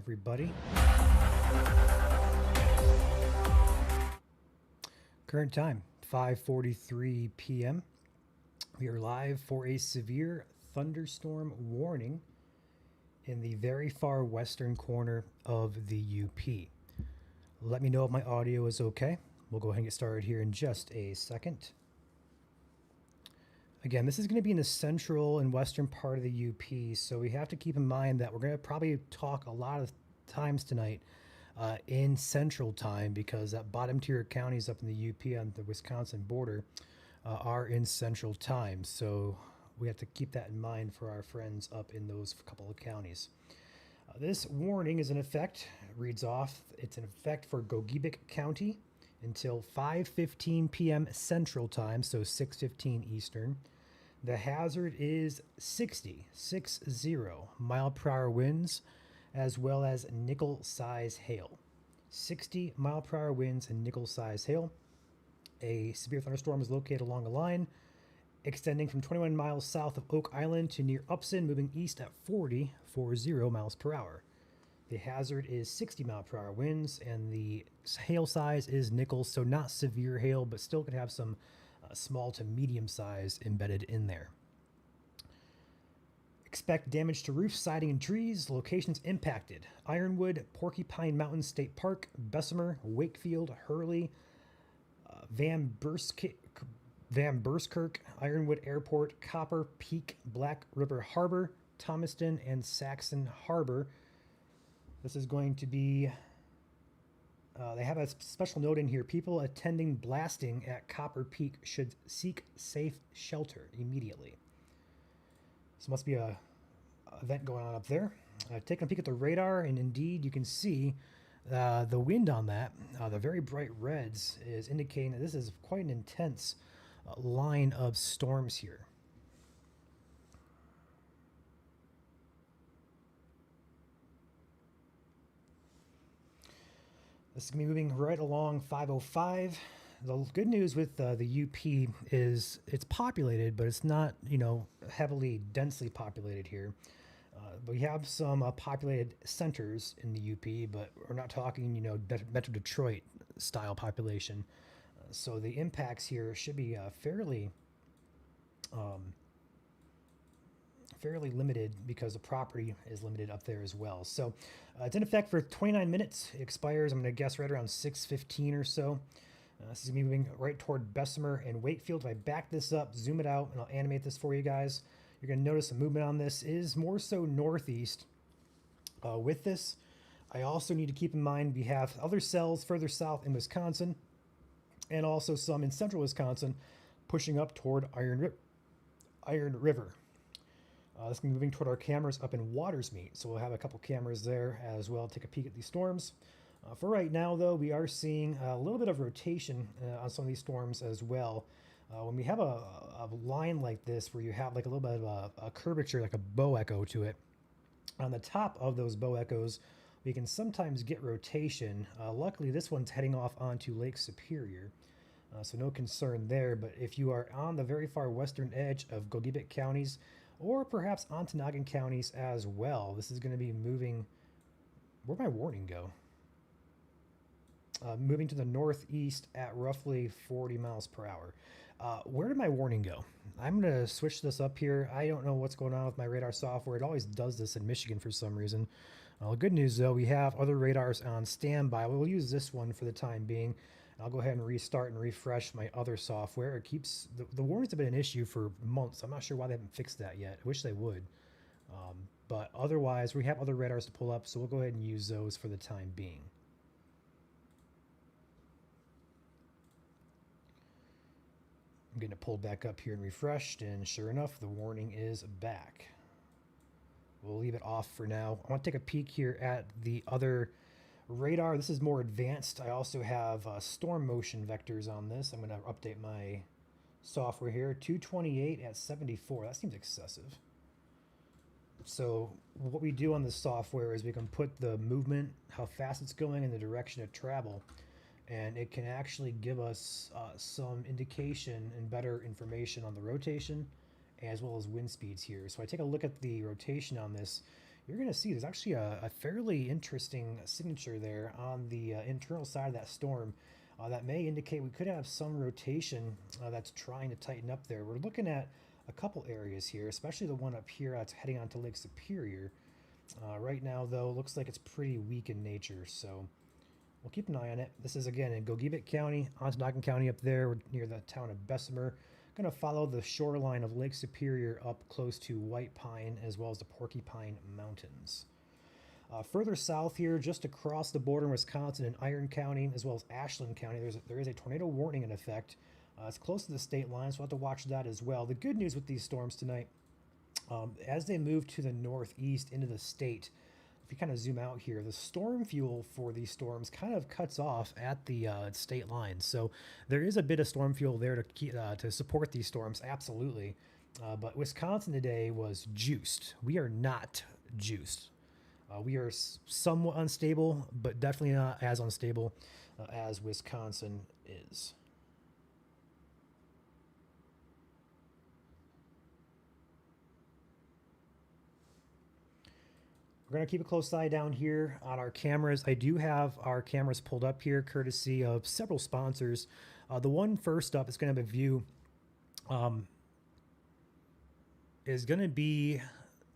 everybody. Current time 5:43 p.m. We are live for a severe thunderstorm warning in the very far western corner of the UP. Let me know if my audio is okay. We'll go ahead and get started here in just a second. Again, this is going to be in the central and western part of the UP, so we have to keep in mind that we're going to probably talk a lot of times tonight in central time, because that bottom tier counties up in the UP on the Wisconsin border are in central time. So we have to keep that in mind for our friends up in those couple of counties. This warning is in effect, reads off, it's in effect for Gogebic County until 5:15 p.m. Central Time, so 6:15 Eastern. The hazard is 60 mile per hour winds, as well as nickel size hail. 60 mile per hour winds and nickel size hail. A severe thunderstorm is located along a line extending from 21 miles south of Oak Island to near Upson, moving east at 40 miles per hour. The hazard is 60 mile per hour winds, and the hail size is nickel, so not severe hail, but still could have some small to medium size embedded in there. Expect damage to roofs, siding, and trees. Locations impacted: Ironwood, Porcupine Mountain State Park, Bessemer, Wakefield, Hurley, Van Buskirk, Ironwood Airport, Copper Peak, Black River Harbor, Thomaston, and Saxon Harbor. This is going to be, they have a special note in here: people attending blasting at Copper Peak should seek safe shelter immediately. So must be a event going on up there. Taking a peek at the radar, and indeed you can see the wind on that. The very bright reds is indicating that this is quite an intense line of storms here. This is going to be moving right along 505. The good news with the UP is it's populated, but it's not, heavily densely populated here. We have some populated centers in the UP, but we're not talking, Metro Detroit style population. So the impacts here should be fairly limited, because the property is limited up there as well. So it's in effect for 29 minutes. It expires, I'm going to guess, right around 6:15 or so. This is going to be moving right toward Bessemer and Wakefield. If I back this up, zoom it out, and I'll animate this for you guys, you're going to notice the movement on this is more so northeast. With this, I also need to keep in mind we have other cells further south in Wisconsin, and also some in central Wisconsin pushing up toward Iron River. This is going to be moving toward our cameras up in Watersmeet, so we'll have a couple cameras there as well. Take a peek at these storms. For right now, though, we are seeing a little bit of rotation on some of these storms as well. When we have a line like this, where you have like a little bit of a curvature, like a bow echo to it, on the top of those bow echoes, we can sometimes get rotation. Luckily, this one's heading off onto Lake Superior, so no concern there. But if you are on the very far western edge of Gogebic counties, or perhaps Ontonagon counties as well, this is going to be moving. Where'd my warning go? Moving to the northeast at roughly 40 miles per hour. Where did my warning go? I'm going to switch this up here. I don't know what's going on with my radar software. It always does this in Michigan for some reason. The good news, though, we have other radars on standby. We'll use this one for the time being. I'll go ahead and restart and refresh my other software. It keeps the warnings have been an issue for months. I'm not sure why they haven't fixed that yet. I wish they would. But otherwise, we have other radars to pull up, so we'll go ahead and use those for the time being. I'm getting it pulled back up here and refreshed, and sure enough, the warning is back. We'll leave it off for now. I want to take a peek here at the other radar. This is more advanced. I also have storm motion vectors on this. I'm going to update my software here. 228 at 74. That seems excessive. So what we do on the software is we can put the movement, how fast it's going, and the direction of travel, and it can actually give us some indication and better information on the rotation as well as wind speeds here. So I take a look at the rotation on this. you're going to see there's actually a fairly interesting signature there on the internal side of that storm that may indicate we could have some rotation that's trying to tighten up there. We're looking at a couple areas here, especially the one up here that's heading onto Lake Superior. Right now, though, looks like it's pretty weak in nature, so we'll keep an eye on it. This is, again, in Gogebic County, Ontonagon County up there. We're near the town of Bessemer. Going to follow the shoreline of Lake Superior up close to White Pine as well as the Porcupine Mountains. Further south here, just across the border in Wisconsin and Iron County as well as Ashland County, there is a tornado warning in effect. It's close to the state line, so we'll have to watch that as well. The good news with these storms tonight, as they move to the northeast into the state, if you kind of zoom out here, the storm fuel for these storms kind of cuts off at the state line. So there is a bit of storm fuel there to support these storms, absolutely. But Wisconsin today was juiced. We are not juiced. We are somewhat unstable, but definitely not as unstable as Wisconsin is. We're going to keep a close eye down here on our cameras. I do have our cameras pulled up here courtesy of several sponsors. The one first up is going to have a view is going to be,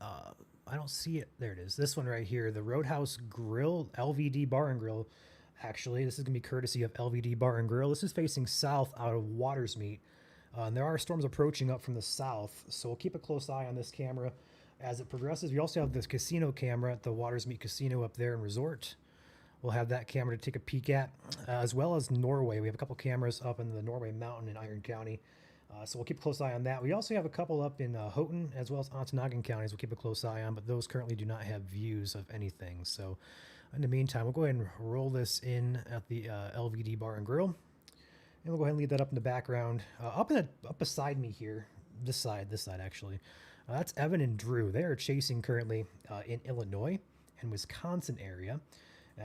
I don't see it. There it is. This one right here, the Roadhouse Grill, LVD Bar and Grill. Actually, this is going to be courtesy of LVD Bar and Grill. This is facing south out of Watersmeet. And there are storms approaching up from the south, so we'll keep a close eye on this camera as it progresses. We also have this casino camera at the Watersmeet Casino up there in Resort. We'll have that camera to take a peek at, as well as Norway. We have a couple cameras up in the Norway Mountain in Iron County. So we'll keep a close eye on that. We also have a couple up in Houghton as well as Ontonagon counties we'll keep a close eye on, but those currently do not have views of anything. So in the meantime, we'll go ahead and roll this in at the LVD Bar and Grill. And we'll go ahead and leave that up in the background. Up beside me here, this side actually, that's Evan and Drew. They are chasing currently in Illinois and Wisconsin area.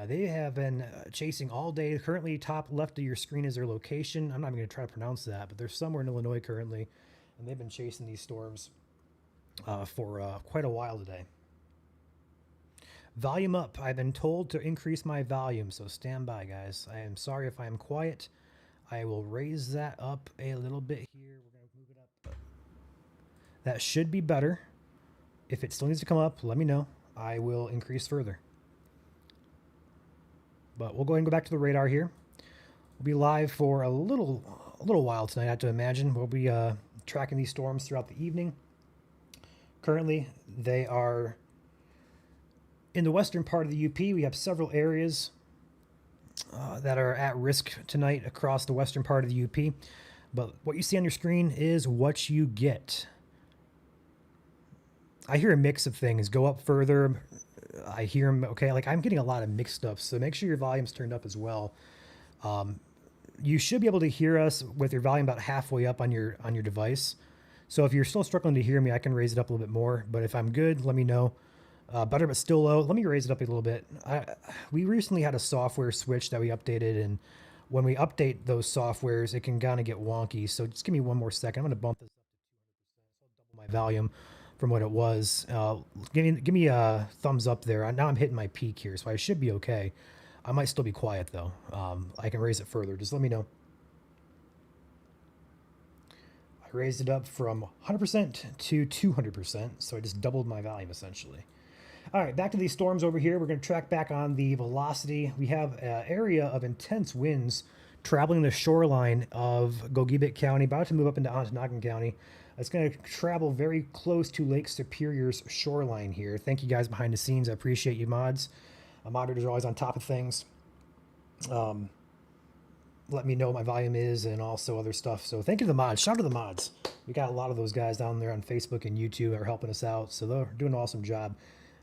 They have been chasing all day. Currently, top left of your screen is their location. I'm not even going to try to pronounce that, but they're somewhere in Illinois currently, and they've been chasing these storms for quite a while today. Volume up. I've been told to increase my volume, so stand by, guys. I am sorry if I am quiet. I will raise that up a little bit here. We're going to move it up. That should be better. If it still needs to come up, let me know. I will increase further. But we'll go ahead and go back to the radar here. We'll be live for a little while tonight, I have to imagine. We'll be tracking these storms throughout the evening. Currently, they are in the western part of the UP. We have several areas that are at risk tonight across the western part of the UP. But what you see on your screen is what you get. I hear a mix of things. Go up further. I hear them, okay, like I'm getting a lot of mixed stuff, so make sure your volume's turned up as well. You should be able to hear us with your volume about halfway up on your device. So if you're still struggling to hear me, I can raise it up a little bit more, but if I'm good, let me know. Better but still low, let me raise it up a little bit. We recently had a software switch that we updated, and when we update those softwares, it can kind of get wonky, so just give me one more second. I'm going to bump this up to 200%, so I'll double my volume from what it was. Give me a thumbs up there. Now I'm hitting my peak here, so I should be okay. I might still be quiet though. I can raise it further. Just let me know. I raised it up from 100% to 200%, so I just doubled my volume essentially. All right, back to these storms over here. We're going to track back on the velocity. We have an area of intense winds traveling the shoreline of Gogebic County, about to move up into Ontonagon County. It's going to travel very close to Lake Superior's shoreline here. Thank you guys behind the scenes. I appreciate you mods. Moderators are always on top of things. Let me know what my volume is and also other stuff. So thank you to the mods. Shout out to the mods. We got a lot of those guys down there on Facebook and YouTube that are helping us out. So they're doing an awesome job.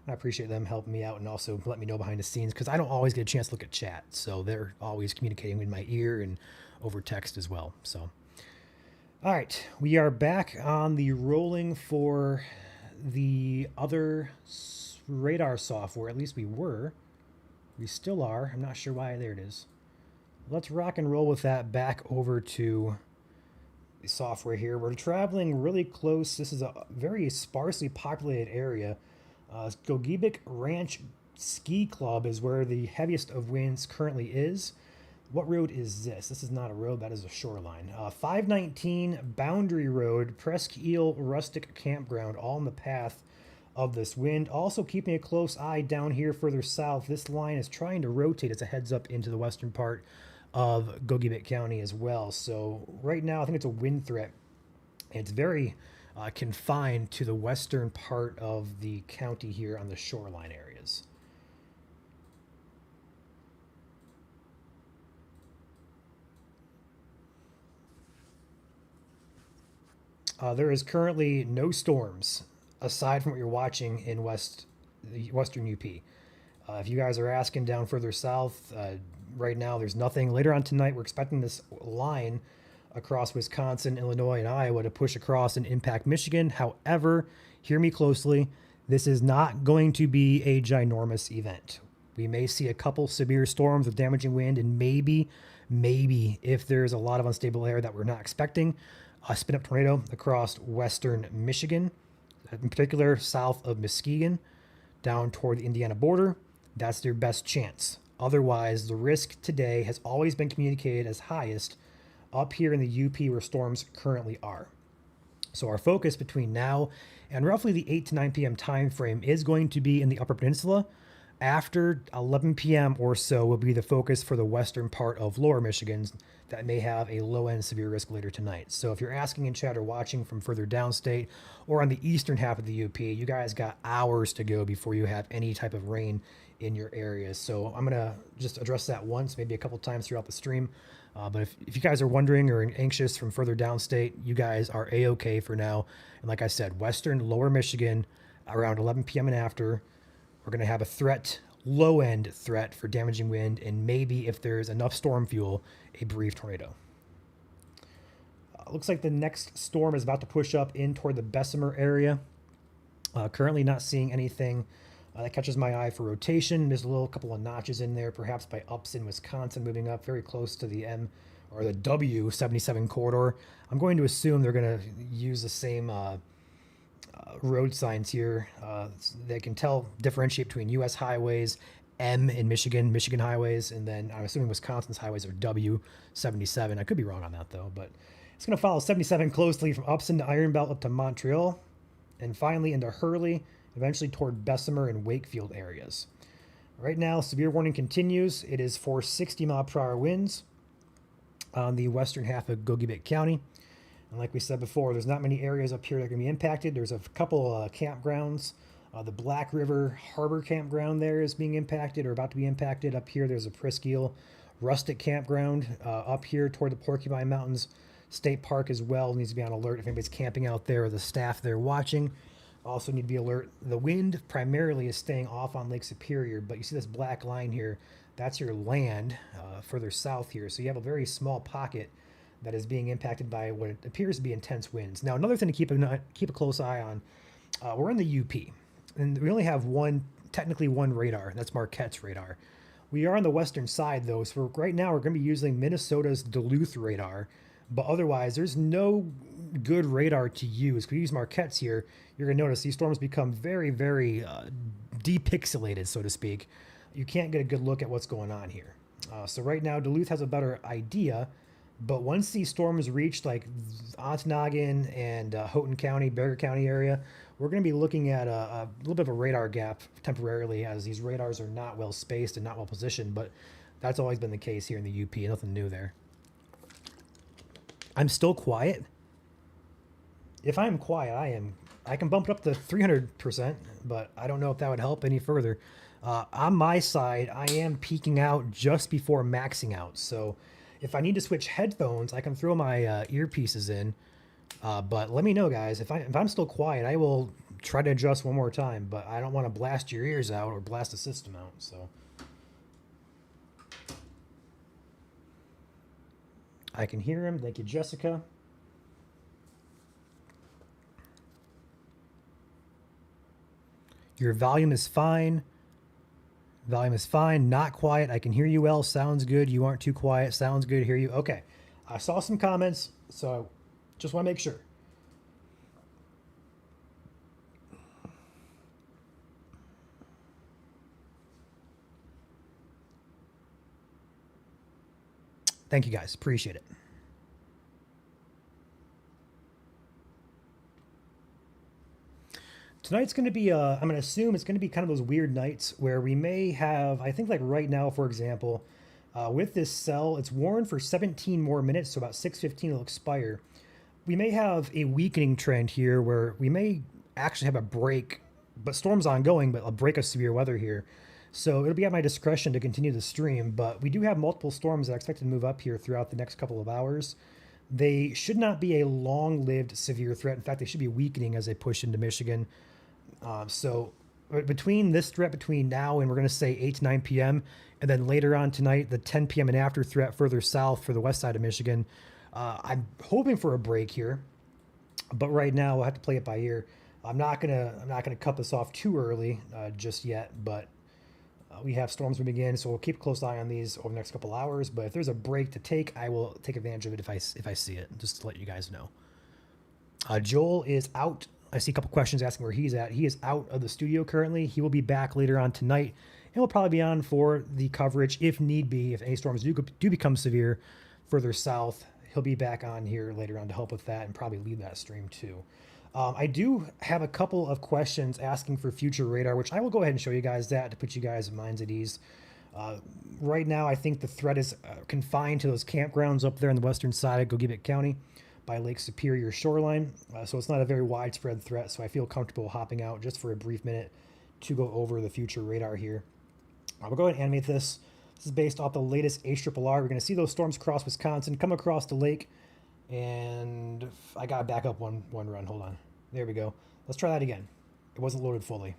I appreciate them helping me out and also let me know behind the scenes because I don't always get a chance to look at chat. So they're always communicating with my ear and over text as well. So. All right, we are back on the rolling for the other radar software. At least we were. We still are. I'm not sure why. There it is. Let's rock and roll with that back over to the software here. We're traveling really close. This is a very sparsely populated area. Gogebic Ranch Ski Club is where the heaviest of winds currently is. What road is this? This is not a road, that is a shoreline. 519 Boundary Road, Presque Isle Rustic Campground, all in the path of this wind. Also keeping a close eye down here further south. This line is trying to rotate as a heads up into the western part of Gogebic County as well. So right now I think it's a wind threat. It's very confined to the western part of the county here on the shoreline areas. There is currently no storms aside from what you're watching in the western UP. If you guys are asking down further south, right now there's nothing. Later on tonight, we're expecting this line across Wisconsin, Illinois, and Iowa to push across and impact Michigan. However, hear me closely, this is not going to be a ginormous event. We may see a couple severe storms with damaging wind, and maybe if there's a lot of unstable air that we're not expecting, a spin-up tornado across western Michigan, in particular south of Muskegon, down toward the Indiana border. That's their best chance. Otherwise, the risk today has always been communicated as highest up here in the UP where storms currently are. So our focus between now and roughly the 8 to 9 p.m. time frame is going to be in the Upper Peninsula. After 11 p.m. or so will be the focus for the western part of Lower Michigan that may have a low-end severe risk later tonight. So if you're asking in chat or watching from further downstate or on the eastern half of the UP, you guys got hours to go before you have any type of rain in your areas. So I'm going to just address that once, maybe a couple times throughout the stream. But if you guys are wondering or anxious from further downstate, you guys are A-okay for now. And like I said, western, lower Michigan, around 11 p.m. and after, we're going to have a threat, low-end threat for damaging wind, and maybe if there's enough storm fuel, a brief tornado. Looks like the next storm is about to push up in toward the Bessemer area. Currently not seeing anything that catches my eye for rotation. There's a couple of notches in there, perhaps by Upson, Wisconsin, moving up very close to the M or the W77 corridor. I'm going to assume they're going to use the same road signs here. They can differentiate between U.S. highways, M in Michigan, Michigan highways, and then I'm assuming Wisconsin's highways are W77. I could be wrong on that though, but it's going to follow 77 closely from Upson to Iron Belt up to Montreal, and finally into Hurley, eventually toward Bessemer and Wakefield areas. Right now, severe warning continues. It is for 60-mile-per-hour winds on the western half of Gogebic County. And like we said before, there's not many areas up here that are going to be impacted. There's a couple campgrounds. The Black River Harbor Campground there is being impacted or about to be impacted. Up here, there's a Presque Isle Rustic Campground. Up here toward the Porcupine Mountains State Park as well needs to be on alert if anybody's camping out there or the staff there watching. Also need to be alert. The wind primarily is staying off on Lake Superior, but you see this black line here. That's your land further south here. So you have a very small pocket that is being impacted by what appears to be intense winds. Now, another thing to keep a close eye on, we're in the UP, and we only have technically one radar, and that's Marquette's radar. We are on the western side, though, so right now we're going to be using Minnesota's Duluth radar, but otherwise there's no good radar to use. If we use Marquette's here, you're going to notice these storms become very, very depixelated, so to speak. You can't get a good look at what's going on here. So right now, Duluth has a better idea, but once these storms reach like Ontonagon and Houghton County, Bexar County area, we're going to be looking at a little bit of a radar gap temporarily, as these radars are not well spaced and not well positioned, but that's always been the case here in the UP. Nothing new there. I'm still quiet. If I'm quiet, I can bump it up to 300%, but I don't know if that would help any further. On my side, I am peaking out just before maxing out. So if I need to switch headphones, I can throw my earpieces in. But let me know, guys. If I'm still quiet, I will try to adjust one more time. But I don't want to blast your ears out or blast the system out. So I can hear him. Thank you, Jessica. Your volume is fine. Volume is fine. Not quiet. I can hear you well. Sounds good. You aren't too quiet. Sounds good. Hear you. Okay. I saw some comments, so just want to make sure. Thank you guys. Appreciate it. Tonight's going to be, I'm going to assume it's going to be kind of those weird nights where we may have, I think like right now, for example, with this cell, it's worn for 17 more minutes, so about 6:15 it'll expire. We may have a weakening trend here where we may actually have a break, but storm's ongoing, but a break of severe weather here. So it'll be at my discretion to continue the stream, but we do have multiple storms that are expected to move up here throughout the next couple of hours. They should not be a long-lived severe threat. In fact, they should be weakening as they push into Michigan. So between this threat between now and we're going to say 8 to 9 p.m. and then later on tonight, the 10 p.m. and after threat further south for the west side of Michigan, I'm hoping for a break here, but right now we'll have to play it by ear. I'm not gonna cut this off too early just yet, but we have storms moving in, so we'll keep a close eye on these over the next couple hours. But if there's a break to take, I will take advantage of it if I see it, just to let you guys know. Joel is out. I see a couple questions asking where he's at. He is out of the studio currently. He will be back later on tonight, and will probably be on for the coverage if need be. If any storms do become severe further south, he'll be back on here later on to help with that and probably lead that stream too. I do have a couple of questions asking for future radar, which I will go ahead and show you guys that to put you guys' minds at ease. Right now, I think the threat is confined to those campgrounds up there on the western side of Gogebic County by Lake Superior shoreline. So it's not a very widespread threat, so I feel comfortable hopping out just for a brief minute to go over the future radar here. We'll go ahead and animate this. This is based off the latest HRRR. We're going to see those storms cross Wisconsin, come across the lake, and I got to back up one run. Hold on. There we go. Let's try that again. It wasn't loaded fully.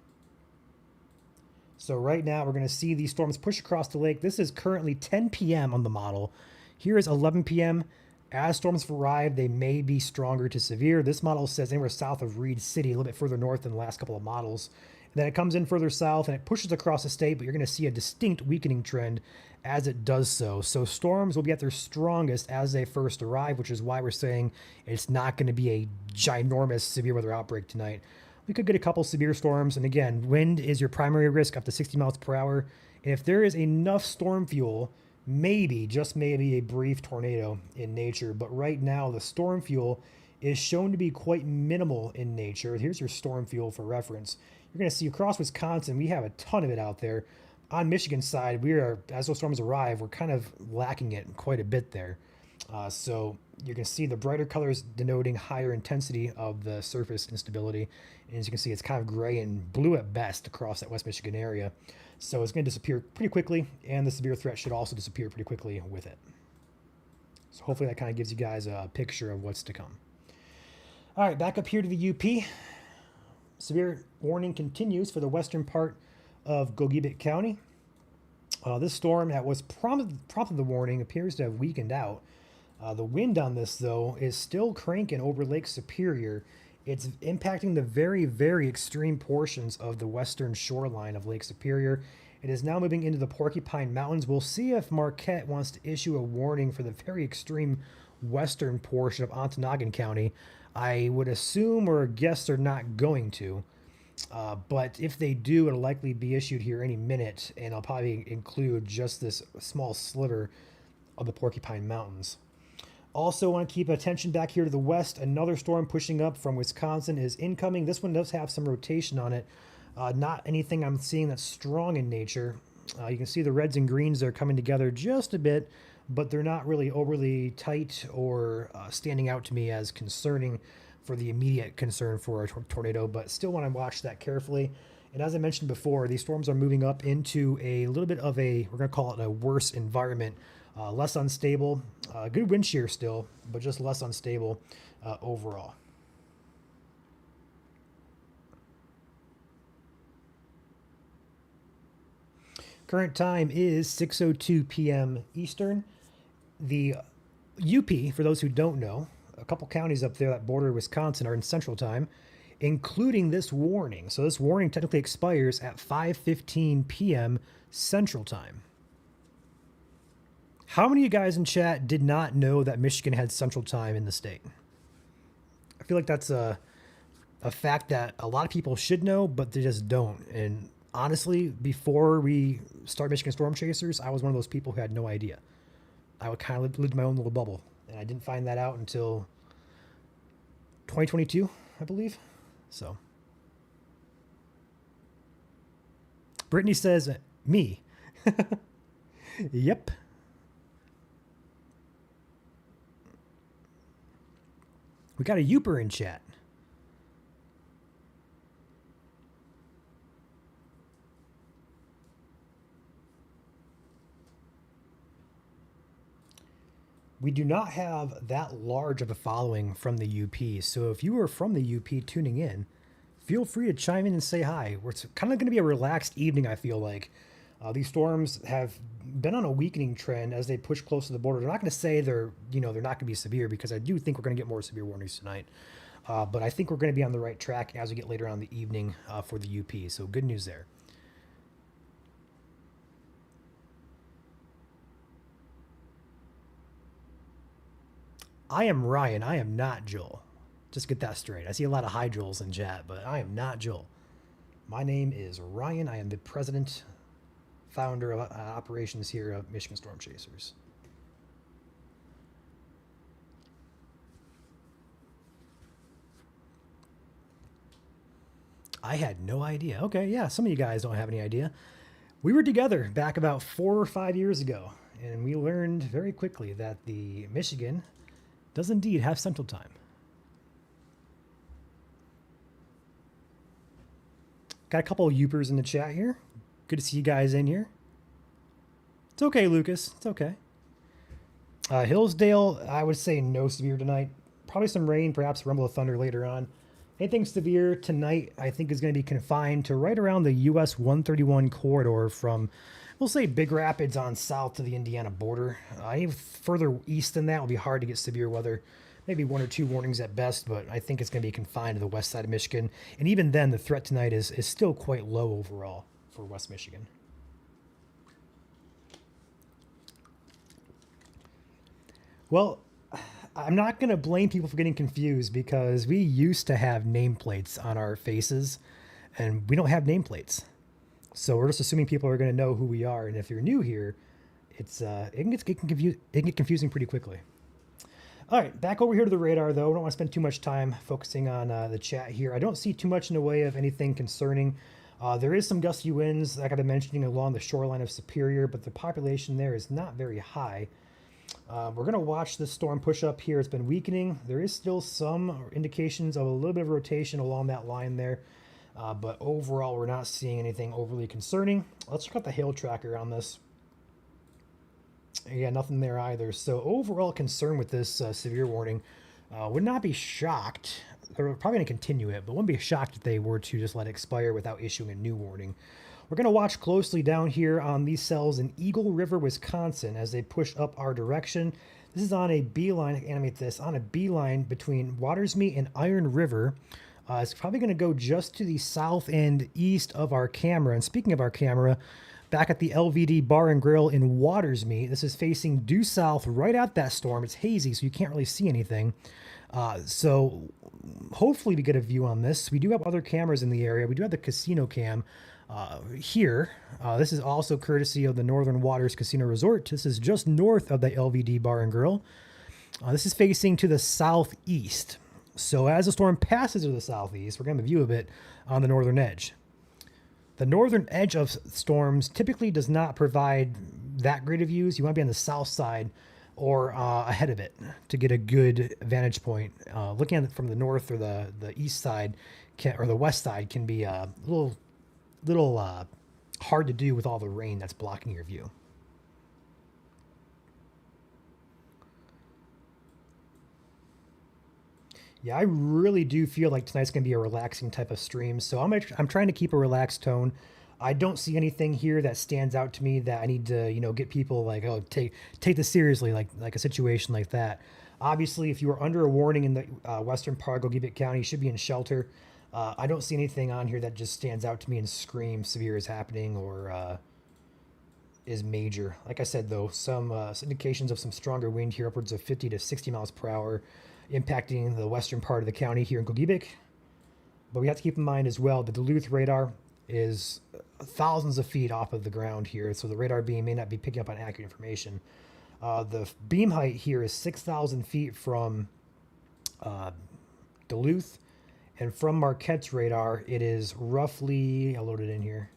So right now we're going to see these storms push across the lake. This is currently 10 p.m. on the model. Here is 11 p.m. As storms arrive, they may be stronger to severe. This model says anywhere south of Reed City, a little bit further north than the last couple of models. And then it comes in further south and it pushes across the state, but you're going to see a distinct weakening trend as it does so. So storms will be at their strongest as they first arrive, which is why we're saying it's not going to be a ginormous severe weather outbreak tonight. We could get a couple severe storms. And again, wind is your primary risk up to 60 miles per hour. And if there is enough storm fuel, maybe, just maybe, a brief tornado in nature. But right now, the storm fuel is shown to be quite minimal in nature. Here's your storm fuel for reference. You're going to see across Wisconsin, we have a ton of it out there. On Michigan's side, we are, as those storms arrive, we're kind of lacking it quite a bit there. So you can see the brighter colors denoting higher intensity of the surface instability. And as you can see, it's kind of gray and blue at best across that West Michigan area. So it's going to disappear pretty quickly, and the severe threat should also disappear pretty quickly with it. So hopefully that kind of gives you guys a picture of what's to come. All right, back up here to the UP. Severe warning continues for the western part of Gogebic County. This storm that was prompted the warning appears to have weakened out. The wind on this, though, is still cranking over Lake Superior. It's impacting the very, very extreme portions of the western shoreline of Lake Superior. It is now moving into the Porcupine Mountains. We'll see if Marquette wants to issue a warning for the very extreme western portion of Ontonagon County. I would assume or guess they're not going to. But if they do, it'll likely be issued here any minute, and I'll probably include just this small sliver of the Porcupine Mountains. Also want to keep attention back here to the west. Another storm pushing up from Wisconsin is incoming. This one does have some rotation on it. Not anything I'm seeing that's strong in nature. You can see the reds and greens there coming together just a bit, but they're not really overly tight or standing out to me as concerning for the immediate concern for a tornado, but still want to watch that carefully. And as I mentioned before, these storms are moving up into a little bit of a, we're going to call it a worse environment, less unstable, good wind shear still, but just less unstable overall. Current time is 6:02 p.m. Eastern. The UP, for those who don't know, a couple counties up there that border Wisconsin are in Central Time, including this warning. So this warning technically expires at 5:15 p.m. Central Time. How many of you guys in chat did not know that Michigan had Central Time in the state? I feel like that's a fact that a lot of people should know, but they just don't. And honestly, before we start Michigan Storm Chasers, I was one of those people who had no idea. I kind of lived my own little bubble, and I didn't find that out until 2022, I believe. So, Brittany says, me. Yep. We got a Youper in chat. We do not have that large of a following from the UP. So if you are from the UP tuning in, feel free to chime in and say hi. It's kind of going to be a relaxed evening, I feel like. These storms have been on a weakening trend as they push close to the border. They're not going to say they're not going to be severe, because I do think we're going to get more severe warnings tonight. But I think we're going to be on the right track as we get later on in the evening for the UP. So good news there. I am Ryan. I am not Joel. Just get that straight. I see a lot of hi Joels in chat, but I am not Joel. My name is Ryan. I am the president, founder of operations here of Michigan Storm Chasers. I had no idea. Okay, yeah, some of you guys don't have any idea. We were together back about 4 or 5 years ago, and we learned very quickly that the Michigan does indeed have Central Time. Got a couple of Youpers in the chat here. Good to see you guys in here. It's okay, Lucas. It's okay. Hillsdale, I would say no severe tonight. Probably some rain, perhaps rumble of thunder later on. Anything severe tonight, I think, is going to be confined to right around the US 131 corridor from, we'll say, Big Rapids on south to the Indiana border. Any further east than that will be hard to get severe weather. Maybe 1 or 2 warnings at best, but I think it's going to be confined to the west side of Michigan. And even then, the threat tonight is still quite low overall for West Michigan. Well, I'm not going to blame people for getting confused, because we used to have nameplates on our faces, and we don't have nameplates. So we're just assuming people are going to know who we are. And if you're new here, it can get confusing pretty quickly. All right, back over here to the radar, though. I don't want to spend too much time focusing on the chat here. I don't see too much in the way of anything concerning. There is some gusty winds, like I've been mentioning, along the shoreline of Superior, but the population there is not very high. We're going to watch this storm push up here. It's been weakening. There is still some indications of a little bit of rotation along that line there. But overall, we're not seeing anything overly concerning. Let's check out the hail tracker on this. Yeah, nothing there either. So overall concern with this severe warning, would not be shocked. They're probably going to continue it, but wouldn't be shocked if they were to just let it expire without issuing a new warning. We're going to watch closely down here on these cells in Eagle River, Wisconsin, as they push up our direction. This is on a beeline, animate this, on a beeline between Watersmeet and Iron River. It's probably going to go just to the south and east of our camera. And speaking of our camera, back at the LVD Bar and Grill in Watersmeet, this is facing due south right at that storm. It's hazy, so you can't really see anything. So hopefully we get a view on this. We do have other cameras in the area. We do have the casino cam here. This is also courtesy of the Northern Waters Casino Resort. This is just north of the LVD Bar and Grill. This is facing to the southeast. So as the storm passes to the southeast, we're going to have a view of it on the northern edge. The northern edge of storms typically does not provide that great of views. You want to be on the south side or ahead of it to get a good vantage point. Looking at it from the north or the east side or the west side can be a little hard to do with all the rain that's blocking your view. Yeah, I really do feel like tonight's going to be a relaxing type of stream. So I'm trying to keep a relaxed tone. I don't see anything here that stands out to me that I need to, get people like, oh, take this seriously, like a situation like that. Obviously, if you are under a warning in the western part of Gogebic County, you should be in shelter. I don't see anything on here that just stands out to me and screams severe is happening or is major. Like I said, though, some indications of some stronger wind here, upwards of 50 to 60 miles per hour, impacting the western part of the county here in Gogebic. But we have to keep in mind as well, the Duluth radar is thousands of feet off of the ground here, so the radar beam may not be picking up on accurate information. The beam height here is 6,000 feet from Duluth, and from Marquette's radar, it is roughly, I'll load it in here,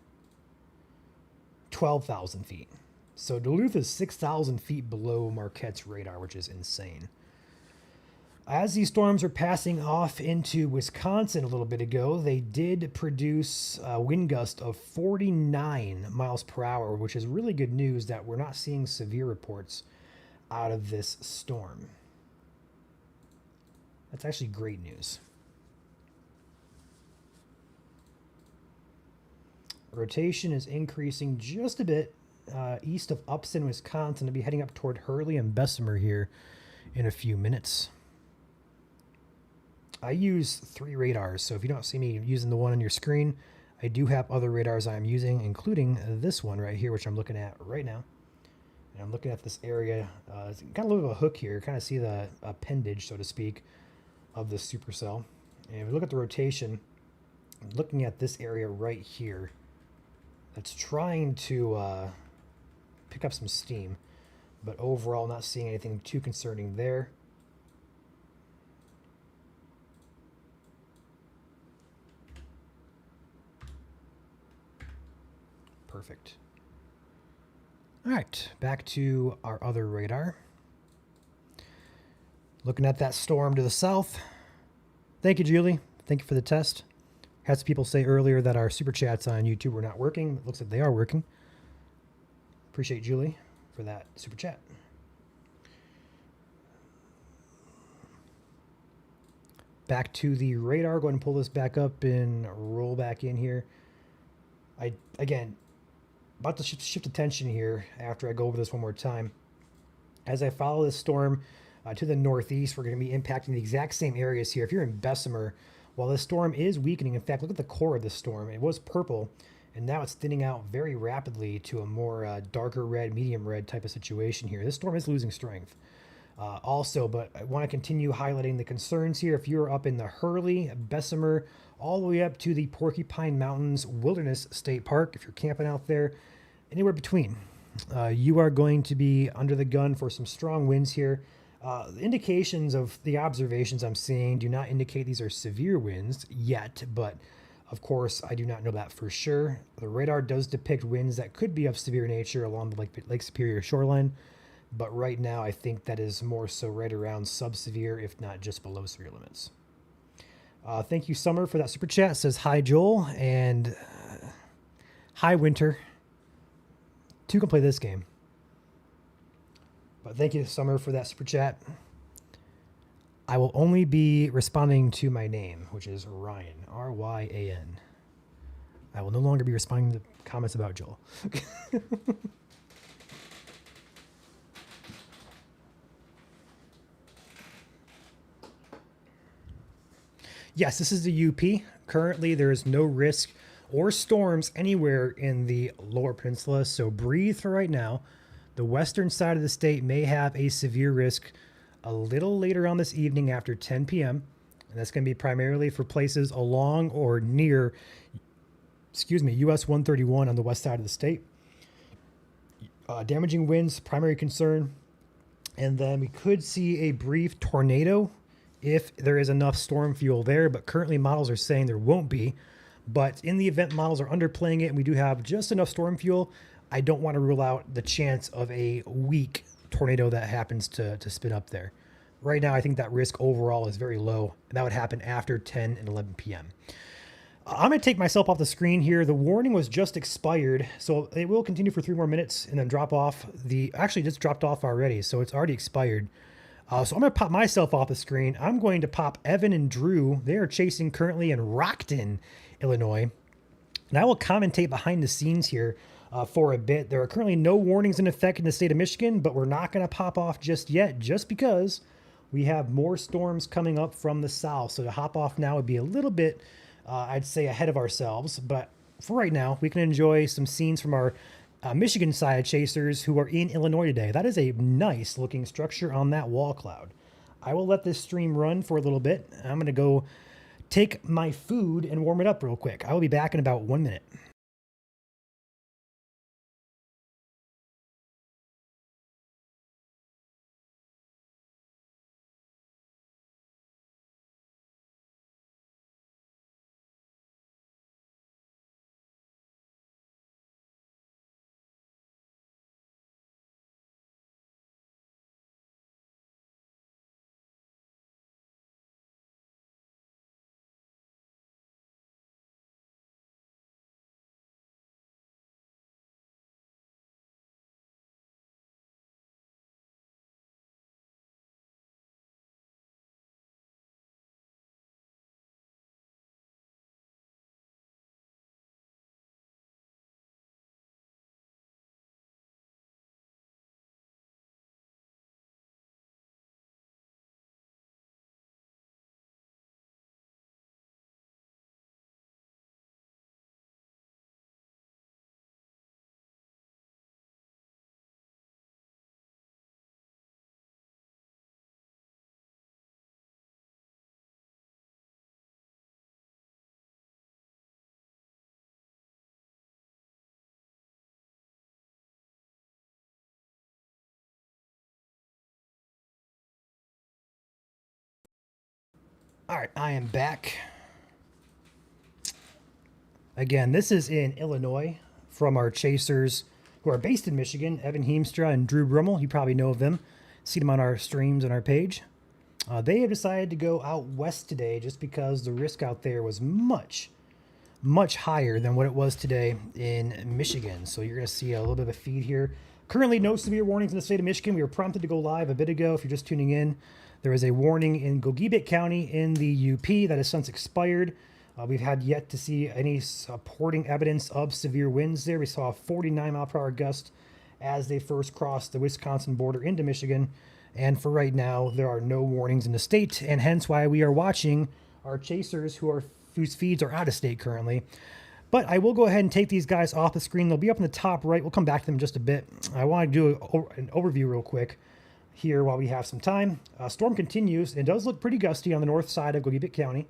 12,000 feet. So Duluth is 6,000 feet below Marquette's radar, which is insane. As these storms are passing off into Wisconsin a little bit ago, they did produce a wind gust of 49 miles per hour, which is really good news that we're not seeing severe reports out of this storm. That's actually great news. Rotation is increasing just a bit east of Upson, Wisconsin. I'll be heading up toward Hurley and Bessemer here in a few minutes. I use 3 radars, so if you don't see me using the one on your screen, I do have other radars I'm using, including this one right here, which I'm looking at right now. And I'm looking at this area. It's got a little bit of a hook here. Kind of see the appendage, so to speak, of the supercell. And if we look at the rotation, I'm looking at this area right here. That's trying to pick up some steam, but overall not seeing anything too concerning there. Perfect. All right, back to our other radar. Looking at that storm to the south. Thank you, Julie. Thank you for the test. Had some people say earlier that our super chats on YouTube were not working. It looks like they are working. Appreciate Julie for that super chat. Back to the radar. Go ahead and pull this back up and roll back in here. Again, about to shift attention here after I go over this one more time. As I follow this storm to the northeast, we're going to be impacting the exact same areas here. If you're in Bessemer, while this storm is weakening, in fact, look at the core of the storm. It was purple, and now it's thinning out very rapidly to a more darker red, medium red type of situation here. This storm is losing strength. Also, but I want to continue highlighting the concerns here. If you're up in the Hurley, Bessemer, all the way up to the Porcupine Mountains Wilderness State Park, if you're camping out there, anywhere between, you are going to be under the gun for some strong winds here. The indications of the observations I'm seeing do not indicate these are severe winds yet, but of course, I do not know that for sure. The radar does depict winds that could be of severe nature along the Lake Superior shoreline, but right now I think that is more so right around sub-severe, if not just below severe limits. Thank you, Summer, for that super chat. It says, hi, Joel, and hi, Winter. 2 can play this game. But thank you, Summer, for that super chat. I will only be responding to my name, which is Ryan, R-Y-A-N. I will no longer be responding to comments about Joel. Yes, this is the UP. Currently, there is no risk or storms anywhere in the lower peninsula, so breathe for right now. The western side of the state may have a severe risk a little later on this evening after 10 p.m. And that's going to be primarily for places along or near, US 131 on the west side of the state. Damaging winds, primary concern. And then we could see a brief tornado if there is enough storm fuel there, but currently models are saying there won't be. But in the event models are underplaying it and we do have just enough storm fuel, I don't want to rule out the chance of a weak tornado that happens to spin up there. Right now, I think that risk overall is very low, and that would happen after 10 and 11 p.m. I'm going to take myself off the screen here. The warning was just expired, so it will continue for 3 more minutes and then drop off. Actually, just dropped off already, so it's already expired. So I'm going to pop myself off the screen. I'm going to pop Evan and Drew. They are chasing currently in Rockton, Illinois. And I will commentate behind the scenes here for a bit. There are currently no warnings in effect in the state of Michigan, but we're not going to pop off just yet, just because we have more storms coming up from the south. So to hop off now would be a little bit, I'd say, ahead of ourselves. But for right now, we can enjoy some scenes from our Michigan side chasers who are in Illinois today. That is a nice looking structure on that wall cloud. I will let this stream run for a little bit. I'm going to go take my food and warm it up real quick. I will be back in about 1 minute. All right, I am back. Again, this is in Illinois from our chasers who are based in Michigan, Evan Heemstra and Drew Brummel. You probably know of them. See them on our streams and our page. They have decided to go out west today just because the risk out there was much higher than what it was today in Michigan. So you're going to see a little bit of a feed here. Currently, no severe warnings in the state of Michigan. We were prompted to go live a bit ago. If you're just tuning in, there is a warning in Gogebic County in the UP that has since expired. We've had yet to see any supporting evidence of severe winds there. We saw a 49-mile-per-hour gust as they first crossed the Wisconsin border into Michigan. And for right now, there are no warnings in the state, and hence why we are watching our chasers whose feeds are out of state currently. But I will go ahead and take these guys off the screen. They'll be up in the top right. We'll come back to them in just a bit. I want to do an overview real quick here while we have some time. Storm continues. It does look pretty gusty on the north side of Gogebic County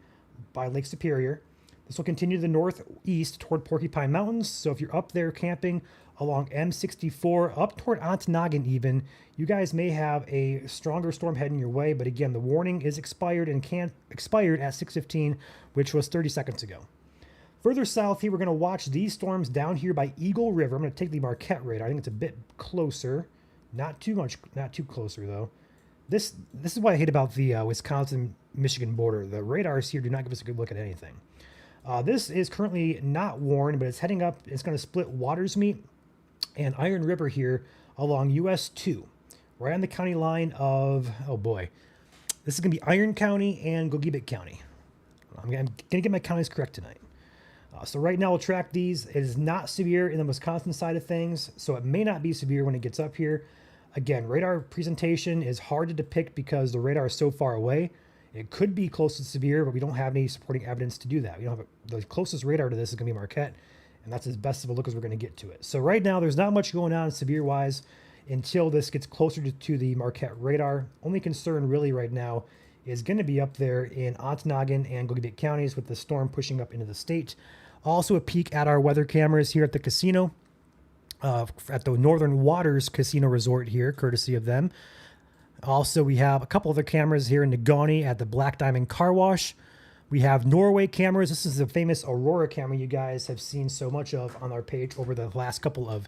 by Lake Superior. This will continue to the northeast toward Porcupine Mountains. So if you're up there camping along M64 up toward Ontonagon even, you guys may have a stronger storm heading your way. But again, the warning is expired and expired at 6:15, which was 30 seconds ago. Further south here, we're going to watch these storms down here by Eagle River. I'm going to take the Marquette radar. I think it's a bit closer. Not too closer though. This is what I hate about the Wisconsin-Michigan border. The radars here do not give us a good look at anything. This is currently not warned, but it's heading up. It's going to split Watersmeet and Iron River here along US 2, right on the county line of, oh boy, this is going to be Iron County and Gogebic County. I'm going to get my counties correct tonight. So right now we'll track these. It is not severe in the Wisconsin side of things, so it may not be severe when it gets up here. Again, radar presentation is hard to depict because the radar is so far away. It could be close to severe, but we don't have any supporting evidence to do that. We don't have the closest radar to this is going to be Marquette, and that's as best of a look as we're going to get to it. So right now there's not much going on severe-wise until this gets closer to the Marquette radar. Only concern really right now is going to be up there in Ontonagon and Gogebic counties with the storm pushing up into the state. Also a peek at our weather cameras here at the casino, at the Northern Waters Casino Resort here, courtesy of them. Also, we have a couple other cameras here in Negaunee at the Black Diamond Car Wash. We have Norway cameras. This is the famous Aurora camera you guys have seen so much of on our page over the last couple of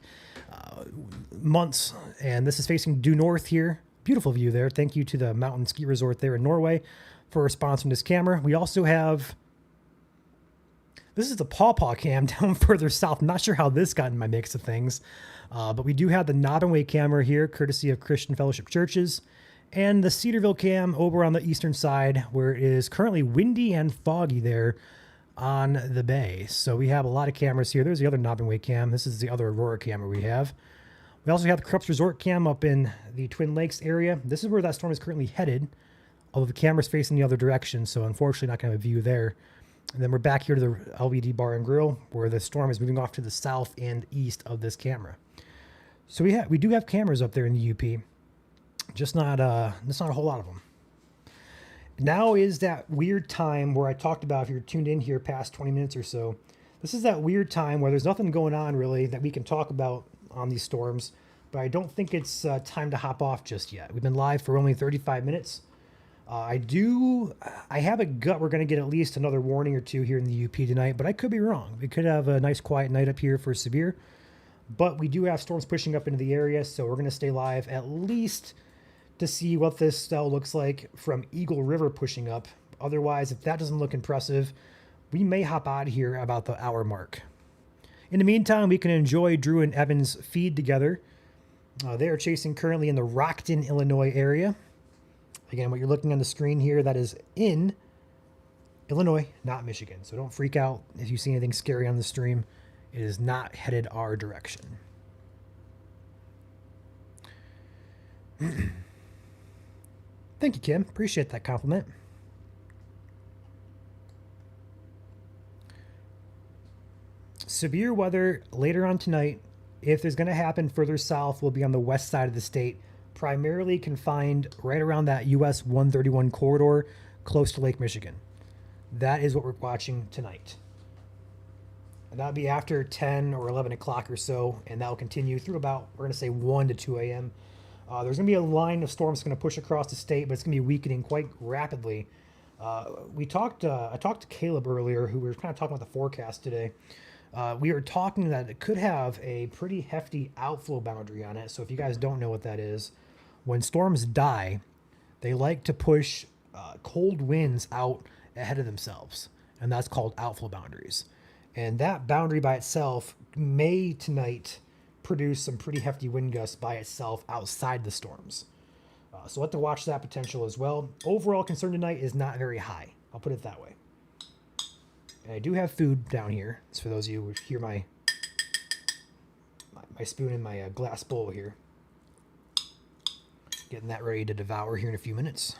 months. And this is facing due north here. Beautiful view there. Thank you to the mountain ski resort there in Norway for sponsoring this camera. We also have, this is the Paw Paw cam down further south. I'm not sure how this got in my mix of things. But we do have the Nobbinway camera here, courtesy of Christian Fellowship Churches. And the Cedarville cam over on the eastern side, where it is currently windy and foggy there on the bay. So we have a lot of cameras here. There's the other Nobbinway cam. This is the other Aurora camera we have. We also have the Krups Resort cam up in the Twin Lakes area. This is where that storm is currently headed, although the camera's facing the other direction, so unfortunately not going to have a view there. And then we're back here to the LVD Bar and Grill, where the storm is moving off to the south and east of this camera. So we do have cameras up there in the UP. Just not a whole lot of them. Now is that weird time where I talked about, if you're tuned in here past 20 minutes or so, this is that weird time where there's nothing going on really that we can talk about on these storms, but I don't think it's time to hop off just yet. We've been live for only 35 minutes. I have a gut we're going to get at least another warning or two here in the UP tonight, but I could be wrong. We could have a nice quiet night up here for severe, but we do have storms pushing up into the area, so we're going to stay live at least to see what this cell looks like from Eagle River pushing up. Otherwise, if that doesn't look impressive, we may hop out of here about the hour mark. In the meantime, we can enjoy Drew and Evan's feed together. They are chasing currently in the Rockton, Illinois area. Again, what you're looking on the screen here, that is in Illinois, not Michigan. So don't freak out if you see anything scary on the stream. It is not headed our direction. Thank you, Kim. Appreciate that compliment. Severe weather later on tonight, if there's going to happen further south, will be on the west side of the state, primarily confined right around that US 131 corridor close to Lake Michigan. That is what we're watching tonight. And that'll be after 10 or 11 o'clock or so, and that'll continue through about, we're going to say 1 to 2 a.m. There's going to be a line of storms going to push across the state, but it's going to be weakening quite rapidly We talked. I talked to Caleb earlier, who we were kind of talking about the forecast today. We were talking that it could have a pretty hefty outflow boundary on it. So if you guys don't know what that is, when storms die, they like to push cold winds out ahead of themselves, and that's called outflow boundaries. And that boundary by itself may tonight produce some pretty hefty wind gusts by itself outside the storms. So we'll have to watch that potential as well. Overall concern tonight is not very high. I'll put it that way. And I do have food down here. It's for those of you who hear my spoon in my glass bowl here. Getting that ready to devour here in a few minutes.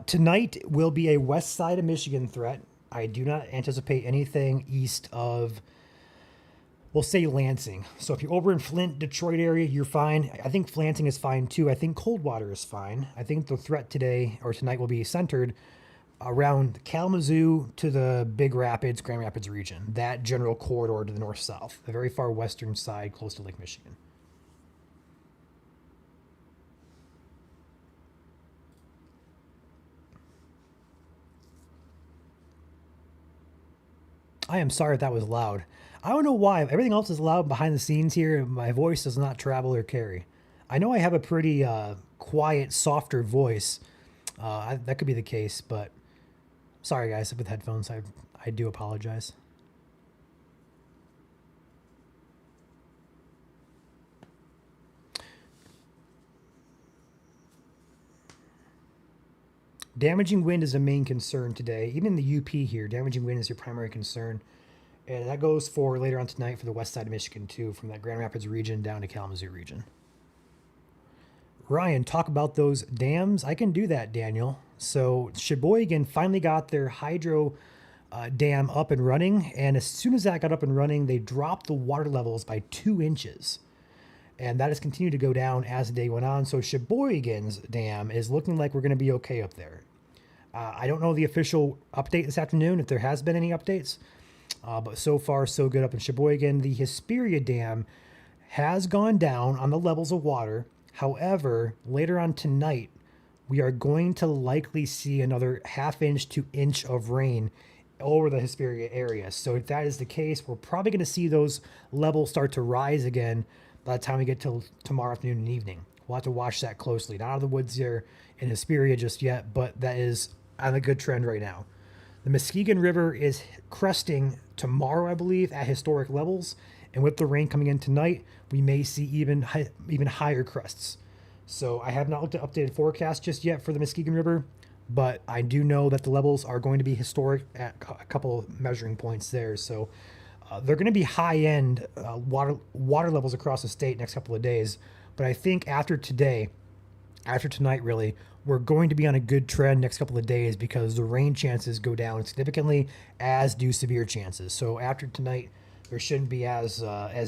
Tonight will be a west side of Michigan threat. I do not anticipate anything east of, we'll say, Lansing. So if you're over in Flint, Detroit area, you're fine. I think Lansing is fine too. I think Coldwater is fine. I think the threat today or tonight will be centered around Kalamazoo to the Big Rapids, Grand Rapids region. That general corridor to the north-south, the very far western side close to Lake Michigan. I am sorry if that was loud. I don't know why. Everything else is loud behind the scenes here. My voice does not travel or carry. I know I have a pretty quiet, softer voice. That could be the case, but sorry, guys, with headphones. I do apologize. Damaging wind is a main concern today. Even the UP here, damaging wind is your primary concern. And that goes for later on tonight for the west side of Michigan too, from that Grand Rapids region down to Kalamazoo region. Ryan, talk about those dams. I can do that, Daniel. So Sheboygan finally got their hydro dam up and running. And as soon as that got up and running, they dropped the water levels by 2 inches. And that has continued to go down as the day went on. So Sheboygan's dam is looking like we're going to be okay up there. I don't know the official update this afternoon, if there has been any updates. But so far, so good up in Sheboygan. The Hesperia Dam has gone down on the levels of water. However, later on tonight, we are going to likely see another 1/2 inch to inch of rain over the Hesperia area. So if that is the case, we're probably going to see those levels start to rise again by the time we get to tomorrow afternoon and evening. We'll have to watch that closely. Not out of the woods there in Hesperia just yet, but that is on a good trend right now. The Muskegon River is cresting tomorrow, I believe, at historic levels. And with the rain coming in tonight, we may see even higher crests. So I have not looked at updated forecast just yet for the Muskegon River, but I do know that the levels are going to be historic at a couple measuring points there. So they're going to be high-end water levels across the state next couple of days. But I think after today, after tonight really, we're going to be on a good trend next couple of days because the rain chances go down significantly, as do severe chances. So after tonight, there shouldn't be as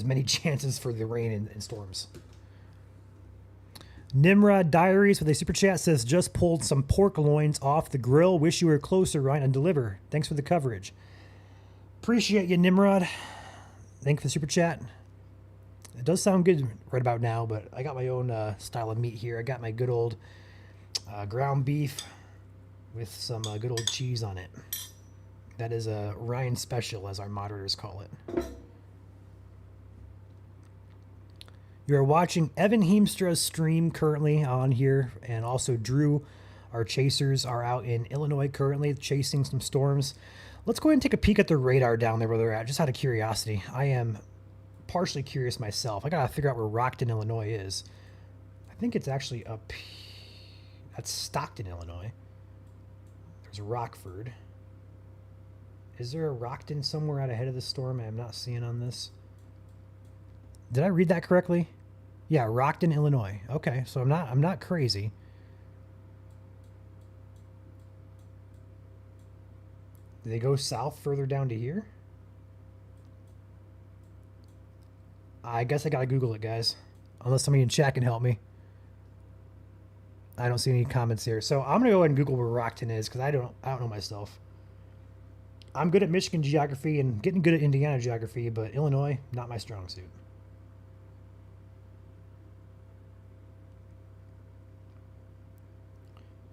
many chances for the rain and storms. Nimrod Diaries with a super chat says, just pulled some pork loins off the grill. Wish you were closer, Ryan, and deliver. Thanks for the coverage. Appreciate you, Nimrod. Thanks for the super chat. It does sound good right about now, but I got my own style of meat here. I got my good old ground beef with some good old cheese on it. That is a Ryan special, as our moderators call it. You are watching Evan Heemstra's stream currently on here, and also Drew, our chasers, are out in Illinois currently chasing some storms. Let's go ahead and take a peek at the radar down there where they're at, just out of curiosity. I am partially curious myself. I gotta figure out where Rockton, Illinois is. I think it's actually up. That's Stockton, Illinois. There's Rockford. Is there a Rockton somewhere out ahead of the storm I'm not seeing on this? Did I read that correctly? Yeah, Rockton, Illinois. Okay, so I'm not crazy. Do they go south further down to here? I guess I gotta Google it, guys. Unless somebody in chat can help me. I don't see any comments here. So I'm gonna go ahead and Google where Rockton is because I don't know myself. I'm good at Michigan geography and getting good at Indiana geography, but Illinois, not my strong suit.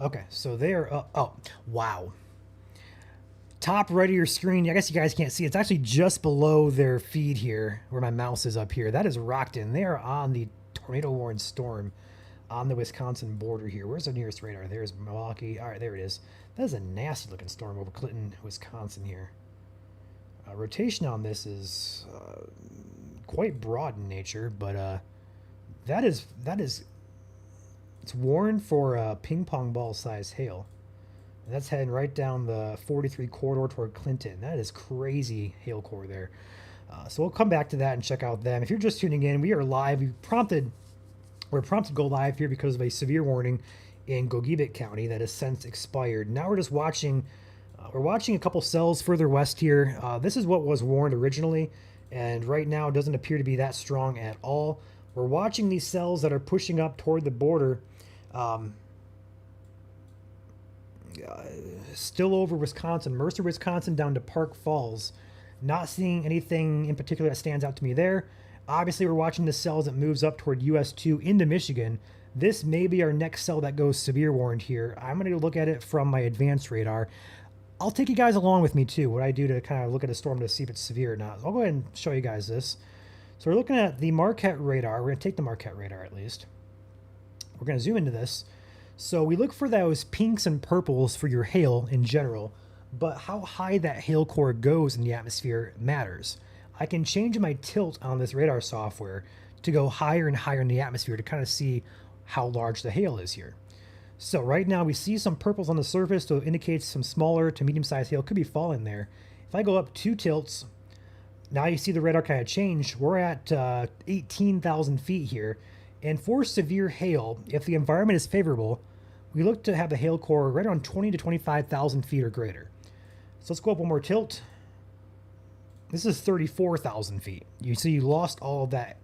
Okay, so they are oh, wow. Top right of your screen, I guess you guys can't see. It's actually just below their feed here, where my mouse is up here. That is Rockton. They are on the tornado-warned storm on the Wisconsin border here. Where's the nearest radar? There's Milwaukee. All right, there it is. That is a nasty-looking storm over Clinton, Wisconsin here. Rotation on this is quite broad in nature, but that is it's warned for ping pong ball size hail. And that's heading right down the 43 corridor toward Clinton. That is crazy hail core there. So we'll come back to that and check out them. If you're just tuning in, we are live. We're prompted to go live here because of a severe warning in Gogebic County that has since expired. Now we're just watching. We're watching a couple cells further west here. This is what was warned originally, and right now it doesn't appear to be that strong at all. We're watching these cells that are pushing up toward the border. Still over Wisconsin, Mercer, Wisconsin, down to Park Falls. Not seeing anything in particular that stands out to me there. Obviously, we're watching the cells that moves up toward US 2 into Michigan. This may be our next cell that goes severe warned here. I'm going to look at it from my advanced radar. I'll take you guys along with me too, what I do to kind of look at a storm to see if it's severe or not. I'll go ahead and show you guys this. So we're looking at the Marquette radar. We're going to take the Marquette radar at least. We're going to zoom into this. So we look for those pinks and purples for your hail in general, but how high that hail core goes in the atmosphere matters. I can change my tilt on this radar software to go higher and higher in the atmosphere to kind of see how large the hail is here. So right now we see some purples on the surface, so it indicates some smaller to medium-sized hail could be falling there. If I go up 2 tilts, now you see the radar kind of change. We're at 18,000 feet here. And for severe hail, if the environment is favorable, we look to have the hail core right around 20 to 25,000 feet or greater. So let's go up one more tilt. This is 34,000 feet. You see you lost all that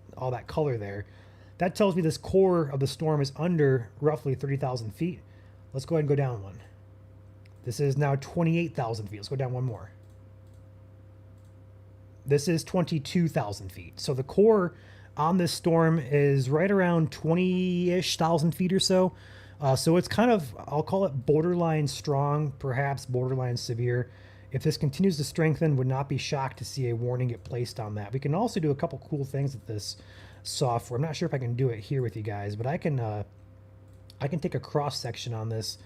color there. That tells me this core of the storm is under roughly 30,000 feet. Let's go ahead and go down one. This is now 28,000 feet. Let's go down one more. This is 22,000 feet. So the core on this storm is right around 20-ish thousand feet or so. So it's kind of, I'll call it borderline strong, perhaps borderline severe. If this continues to strengthen, would not be shocked to see a warning get placed on that. We can also do a couple cool things with this software. I'm not sure if I can do it here with you guys, but I can take a cross section on this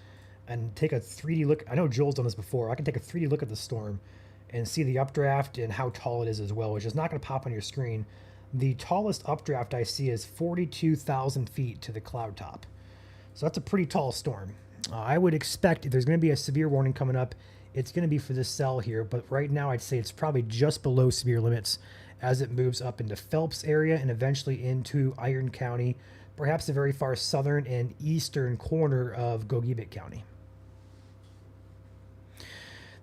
and take a 3D look. I know Joel's done this before. I can take a 3D look at the storm and see the updraft and how tall it is as well, which is not going to pop on your screen. The tallest updraft I see is 42,000 feet to the cloud top. So that's a pretty tall storm. I would expect if there's going to be a severe warning coming up, it's going to be for this cell here. But right now I'd say it's probably just below severe limits as it moves up into Phelps area and eventually into Iron County, perhaps the very far southern and eastern corner of Gogebic County.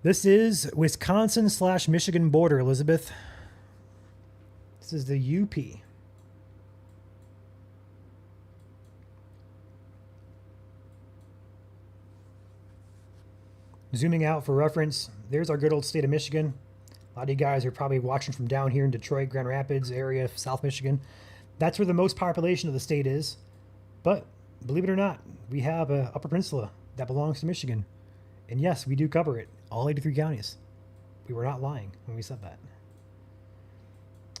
This is Wisconsin/Michigan border, Elizabeth. This is the UP. Zooming out for reference, there's our good old state of Michigan. A lot of you guys are probably watching from down here in Detroit, Grand Rapids area, South Michigan. That's where the most population of the state is. But believe it or not, we have an Upper Peninsula that belongs to Michigan. And yes, we do cover it, all 83 counties. We were not lying when we said that.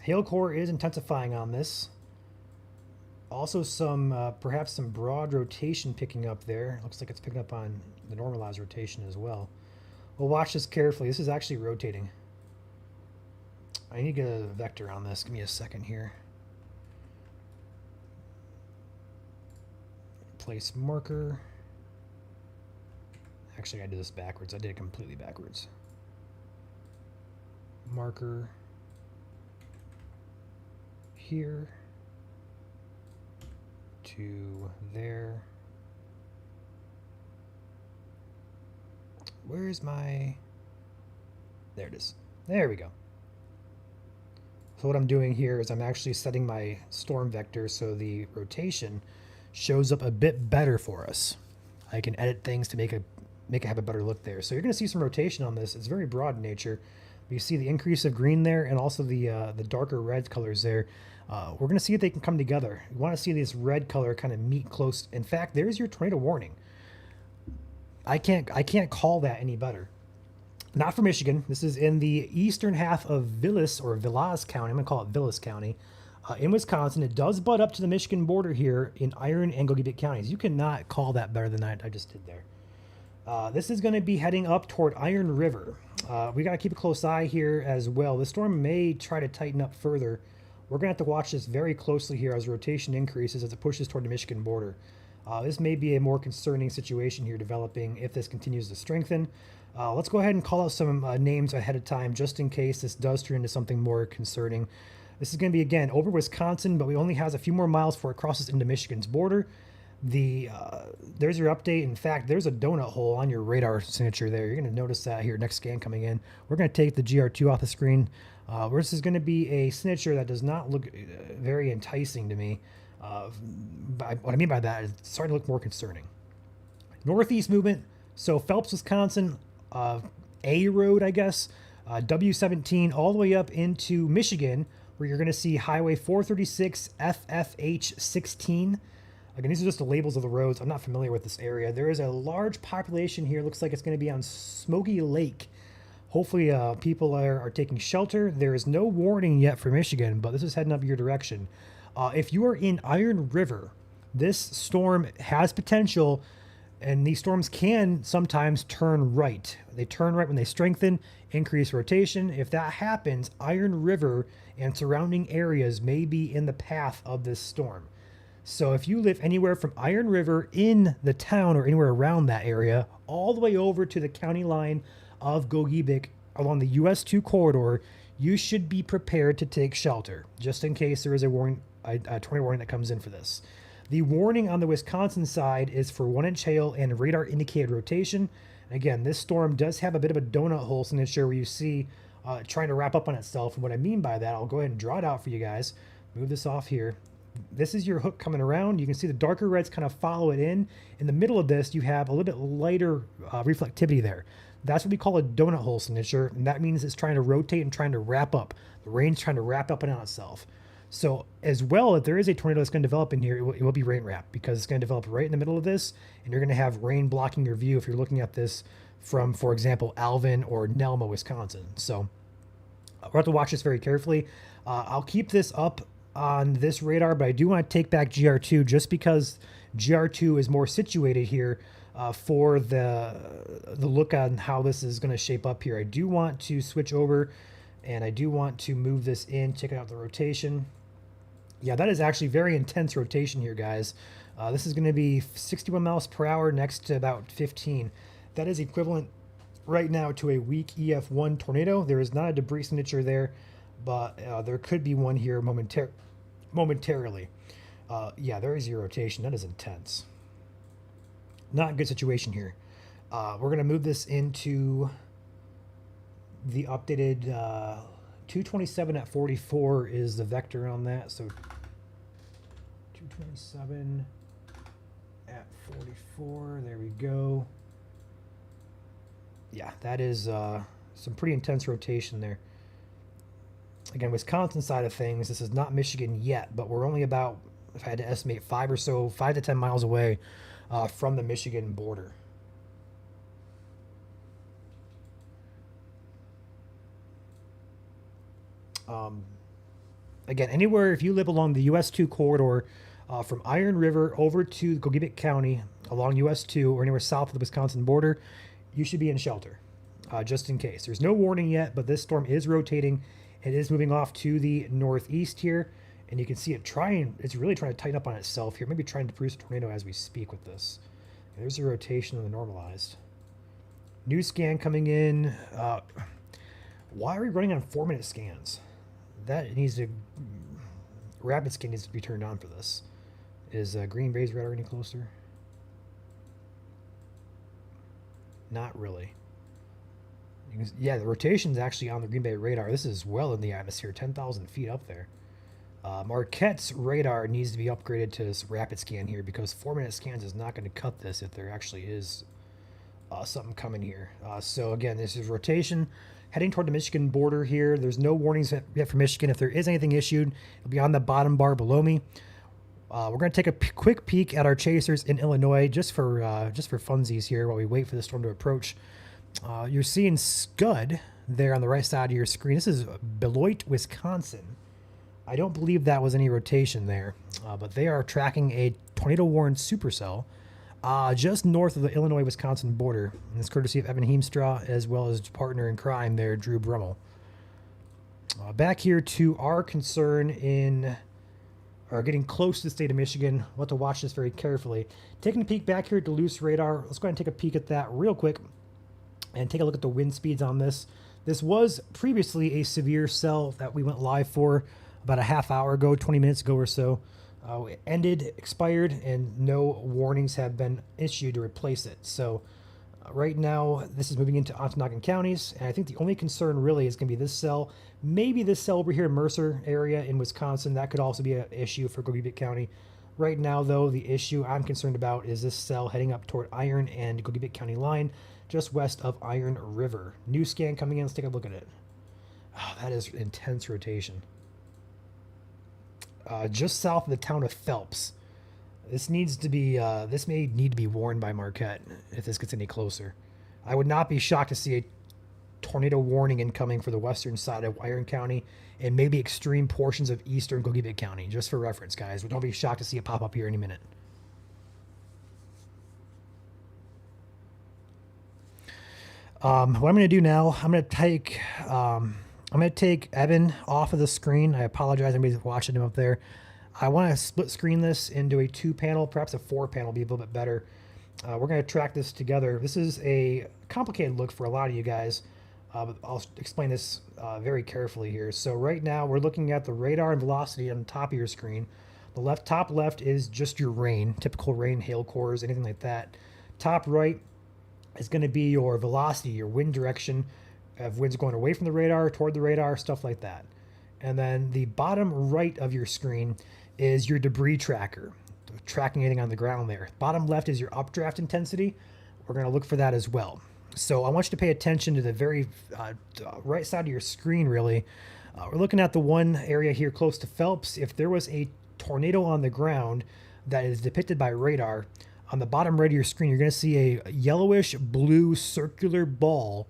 Hail core is intensifying on this. Also perhaps some broad rotation picking up there. Looks like it's picking up on the normalized rotation as well. We'll watch this carefully. This is actually rotating. I need to get a vector on this. Give me a second here. Place marker. Actually, I did this backwards. I did it completely backwards. Marker here to there. Where's my... There it is. There we go. So what I'm doing here is I'm actually setting my storm vector so the rotation shows up a bit better for us. I can edit things to make it have a better look there. So you're going to see some rotation on this. It's very broad in nature. You see the increase of green there and also the darker red colors there. We're going to see if they can come together. You want to see this red color kind of meet close. In fact, there's your tornado warning. I can't call that any better. Not for Michigan. This is in the eastern half of Villas County. I'm going to call it Villas County. In Wisconsin, it does butt up to the Michigan border here in Iron and Gogebic counties. You cannot call that better than I just did there. This is going to be heading up toward Iron River. We got to keep a close eye here as well. The storm may try to tighten up further. We're going to have to watch this very closely here as rotation increases as it pushes toward the Michigan border. This may be a more concerning situation here developing if this continues to strengthen. Let's go ahead and call out some names ahead of time just in case this does turn into something more concerning. This is going to be, again, over Wisconsin, but we only has a few more miles before it crosses into Michigan's border. There's your update. In fact, there's a donut hole on your radar signature there. You're going to notice that here next scan coming in. We're going to take the GR2 off the screen. This is going to be a signature that does not look very enticing to me. What I mean by that is it's starting to look more concerning. Northeast movement. So Phelps, Wisconsin, A road, I guess, W17 all the way up into Michigan, where you're going to see Highway 436 FFH 16. Again, these are just the labels of the roads. I'm not familiar with this area. There is a large population here. Looks like it's going to be on Smoky Lake. Hopefully people are taking shelter. There is no warning yet for Michigan, but this is heading up your direction. If you are in Iron River, this storm has potential, and these storms can sometimes turn right. They turn right when they strengthen, increase rotation. If that happens, Iron River and surrounding areas may be in the path of this storm. So if you live anywhere from Iron River in the town or anywhere around that area, all the way over to the county line of Gogebic along the US 2 corridor, you should be prepared to take shelter, just in case there is a tornado warning that comes in for this. The warning on the Wisconsin side is for 1-inch hail and radar indicated rotation. Again, this storm does have a bit of a donut hole signature where you see trying to wrap up on itself. And what I mean by that, I'll go ahead and draw it out for you guys. Move this off here. This is your hook coming around. You can see the darker reds kind of follow it in. In the middle of this, you have a little bit lighter reflectivity there. That's what we call a donut hole signature, and that means it's trying to rotate and trying to wrap up. The rain's trying to wrap up on itself. So as well, if there is a tornado that's going to develop in here, it will be rain wrap because it's going to develop right in the middle of this, and you're going to have rain blocking your view if you're looking at this from, for example, Alvin or Nelma, Wisconsin. So we'll have to watch this very carefully. I'll keep this up on this radar, but I do want to take back GR2 just because GR2 is more situated here for the look on how this is going to shape up here. I do want to switch over, and I do want to move this in, check out the rotation. Yeah, that is actually very intense rotation here, guys. This is going to be 61 miles per hour next to about 15. That is equivalent right now to a weak EF1 tornado. There is not a debris signature there, but there could be one here momentarily. Yeah, there is your rotation. That is intense. Not a good situation here. We're going to move this into the updated 227 at 44 is the vector on that. So 227 at 44. There we go. Yeah, that is some pretty intense rotation there. Again, Wisconsin side of things, this is not Michigan yet, but we're only about, if I had to estimate, 5 to 10 miles away from the Michigan border. Again, anywhere, if you live along the US 2 corridor from Iron River over to Gogebic County along US 2 or anywhere south of the Wisconsin border, you should be in shelter, just in case. There's no warning yet, but this storm is rotating. It is moving off to the northeast here, and you can see it it's really trying to tighten up on itself here, maybe trying to produce a tornado as we speak with this. Okay, there's the rotation of the normalized. New scan coming in. Why are we running on 4-minute scans? That needs to, rapid scan needs to be turned on for this. Is Green Bay's radar any closer? Not really. Yeah, the rotation's actually on the Green Bay radar. This is well in the atmosphere, 10,000 feet up there. Marquette's radar needs to be upgraded to this rapid scan here because 4-minute scans is not going to cut this if there actually is something coming here. So again, this is rotation heading toward the Michigan border here. There's no warnings yet for Michigan. If there is anything issued, it'll be on the bottom bar below me. We're going to take a quick peek at our chasers in Illinois just for funsies here while we wait for the storm to approach. You're seeing Scud there on the right side of your screen. This is Beloit, Wisconsin. I don't believe that was any rotation there, but they are tracking a tornado-warned supercell just north of the Illinois-Wisconsin border. And it's courtesy of Evan Heemstra as well as partner in crime there, Drew Brummel. Back here to our concern in, or getting close to the state of Michigan. We'll have to watch this very carefully. Taking a peek back here at Duluth radar. Let's go ahead and take a peek at that real quick and take a look at the wind speeds on this. This was previously a severe cell that we went live for about a half hour ago, 20 minutes ago or so. It ended, expired, and no warnings have been issued to replace it. So right now, this is moving into Ontonagon counties, and I think the only concern really is going to be this cell. Maybe this cell over here in Mercer area in Wisconsin. That could also be an issue for Gogebic County. Right now, though, the issue I'm concerned about is this cell heading up toward Iron and Gogebic County line, just west of Iron River. New scan coming in. Let's take a look at it. Oh, that is intense rotation. Just south of the town of Phelps. This needs to be. This may need to be warned by Marquette if this gets any closer. I would not be shocked to see a tornado warning incoming for the western side of Iron County and maybe extreme portions of eastern Gogebic County, just for reference, guys. Don't be shocked to see it pop up here any minute. What I'm going to do now, I'm going to take Evan off of the screen. I apologize, anybody's watching him up there. I want to split screen this into a 2-panel, perhaps a 4-panel would be a little bit better. We're going to track this together. This is a complicated look for a lot of you guys, but I'll explain this very carefully here. So right now we're looking at the radar and velocity on the top of your screen. The top left is just your rain, typical rain, hail cores, anything like that. Top right is going to be your velocity, your wind direction, of winds going away from the radar, toward the radar, stuff like that. And then the bottom right of your screen is your debris tracker, tracking anything on the ground there. Bottom left is your updraft intensity. We're going to look for that as well. So I want you to pay attention to the very right side of your screen, really. We're looking at the one area here close to Phelps. If there was a tornado on the ground that is depicted by radar, on the bottom right of your screen, you're going to see a yellowish blue circular ball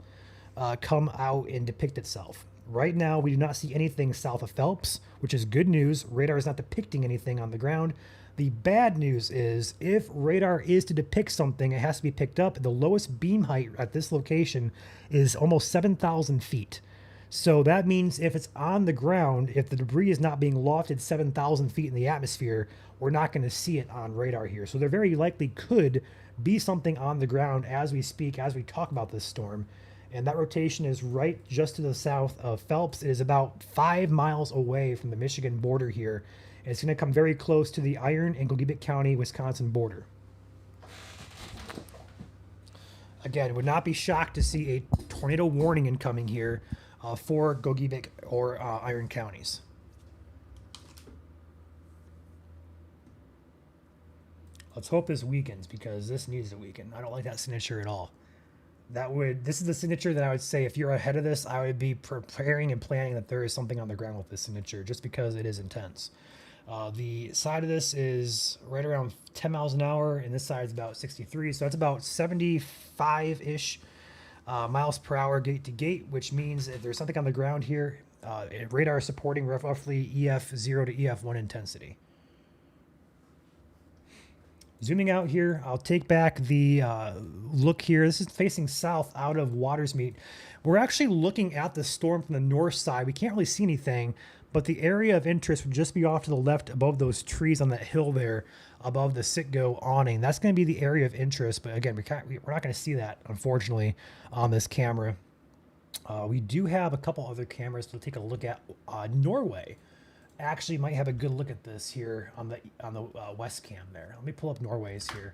come out and depict itself. Right now, we do not see anything south of Phelps, which is good news. Radar is not depicting anything on the ground. The bad news is if radar is to depict something, it has to be picked up. The lowest beam height at this location is almost 7,000 feet. So that means if it's on the ground, if the debris is not being lofted 7,000 feet in the atmosphere, we're not going to see it on radar here. So there very likely could be something on the ground as we speak, as we talk about this storm. And that rotation is right just to the south of Phelps. It is about 5 miles away from the Michigan border here. And it's going to come very close to the Iron and Gogebic County, Wisconsin border. Again, would not be shocked to see a tornado warning incoming here for Gogebic or Iron counties. Let's hope this weakens, because this needs to weaken. I don't like that signature at all. This is the signature that I would say if you're ahead of this, I would be preparing and planning that there is something on the ground with this signature, just because it is intense. The side of this is right around 10 miles an hour, and this side is about 63, so that's about 75-ish miles per hour gate to gate, which means if there's something on the ground here, radar is supporting roughly EF0 to EF1 intensity. Zooming out here, I'll take back the look here. This is facing south out of Watersmeet. We're actually looking at the storm from the north side. We can't really see anything, but the area of interest would just be off to the left above those trees on that hill there, above the Citgo awning. That's going to be the area of interest, but again, we're not going to see that, unfortunately, on this camera. We do have a couple other cameras to take a look at. Norway actually might have a good look at this here on the west cam there. Let me pull up Norway's here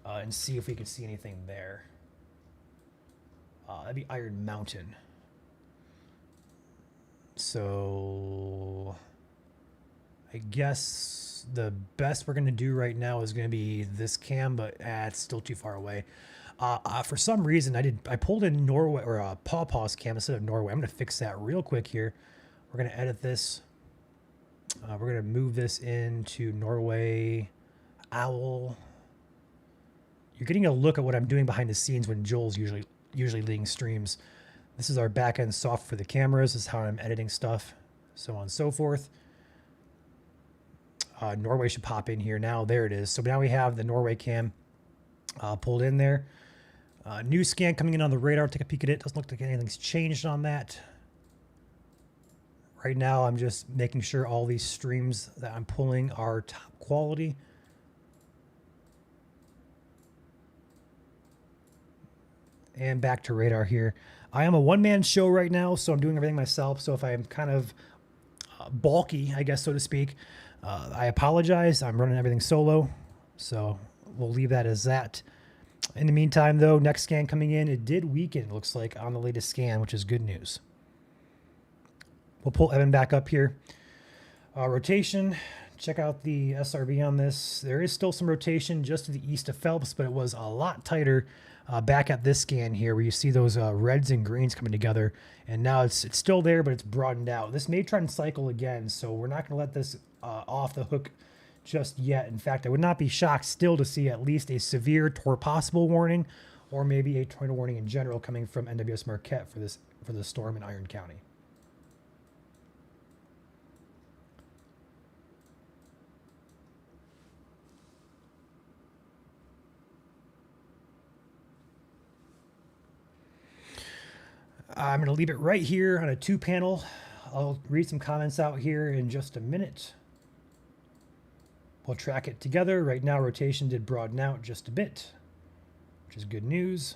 and see if we can see anything there. That'd be Iron Mountain. So I guess the best we're going to do right now is going to be this cam, but it's still too far away. For some reason, I pulled in Norway, or Pawpaw's cam instead of Norway. I'm going to fix that real quick here. We're going to edit this. We're going to move this into Norway Owl. You're getting a look at what I'm doing behind the scenes when Joel's usually leading streams. This is our back-end software for the cameras. This is how I'm editing stuff, so on and so forth. Norway should pop in here now. There it is. So now we have the Norway cam pulled in there. New scan coming in on the radar. Take a peek at it. Doesn't look like anything's changed on that. Right now, I'm just making sure all these streams that I'm pulling are top quality. And back to radar here. I am a one-man show right now, so I'm doing everything myself. So if I'm kind of bulky, I guess, so to speak, I apologize. I'm running everything solo, so we'll leave that as that. In the meantime, though, next scan coming in, it did weaken, it looks like, on the latest scan, which is good news. We'll pull Evan back up here. Rotation, check out the SRB on this. There is still some rotation just to the east of Phelps, but it was a lot tighter back at this scan here, where you see those reds and greens coming together. And now it's still there, but it's broadened out. This may try and cycle again, so we're not going to let this off the hook just yet. In fact, I would not be shocked still to see at least a severe possible warning, or maybe a tornado warning in general coming from NWS Marquette for the storm in Iron County. I'm going to leave it right here on a 2-panel. I'll read some comments out here in just a minute. We'll track it together. Right now, rotation did broaden out just a bit, which is good news.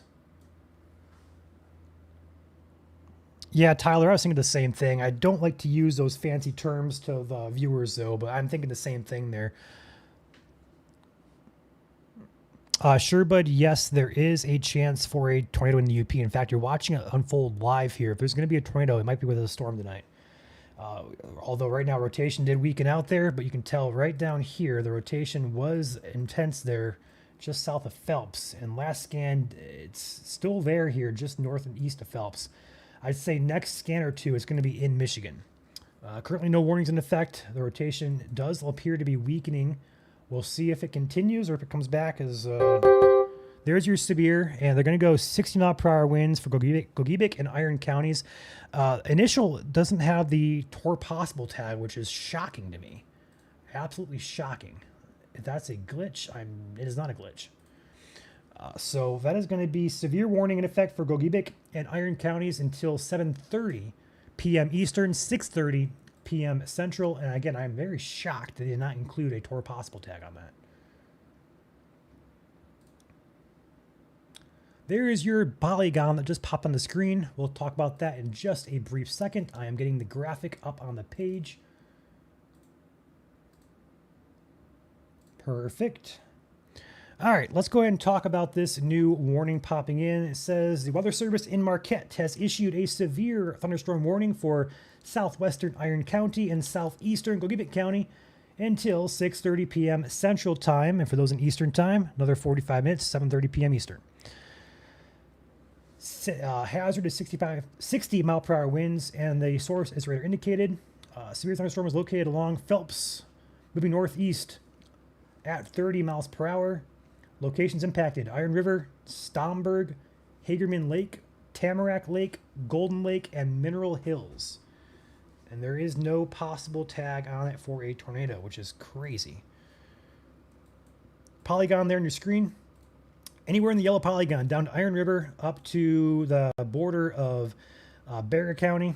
Yeah, Tyler, I was thinking the same thing. I don't like to use those fancy terms to the viewers, though, but I'm thinking the same thing there. Sure, bud. Yes, there is a chance for a tornado in the UP. In fact, you're watching it unfold live here. If there's going to be a tornado, it might be with a storm tonight. Although right now rotation did weaken out there, but you can tell right down here the rotation was intense there just south of Phelps. And last scan, it's still there here just north and east of Phelps. I'd say next scan or two is going to be in Michigan. Currently no warnings in effect. The rotation does appear to be weakening. We'll see if it continues or if it comes back as... There's your severe, and they're going to go 60-mile-per-hour winds for Gogebic and Iron counties. Initial doesn't have the TOR possible tag, which is shocking to me. Absolutely shocking. If that's a glitch, it is not a glitch. So that is going to be severe warning in effect for Gogebic and Iron counties until 7:30 p.m. Eastern, 6:30 p.m. Central. And again, I'm very shocked they did not include a TOR possible tag on that. There is your polygon that just popped on the screen. We'll talk about that in just a brief second. I am getting the graphic up on the page. Perfect. All right, let's go ahead and talk about this new warning popping in. It says the Weather Service in Marquette has issued a severe thunderstorm warning for southwestern Iron County and southeastern Gogebic County until 6:30 p.m. Central Time. And for those in Eastern Time, another 45 minutes, 7:30 p.m. Eastern. Hazard is 60-mile-per-hour winds, and the source is radar indicated. Severe thunderstorm is located along Phelps, moving northeast at 30 miles per hour. Locations impacted: Iron River, Stomberg, Hagerman Lake, Tamarack Lake, Golden Lake, and Mineral Hills. And there is no possible tag on it for a tornado, which is crazy. Polygon there on your screen. Anywhere in the yellow polygon, down to Iron River, up to the border of Bexar County,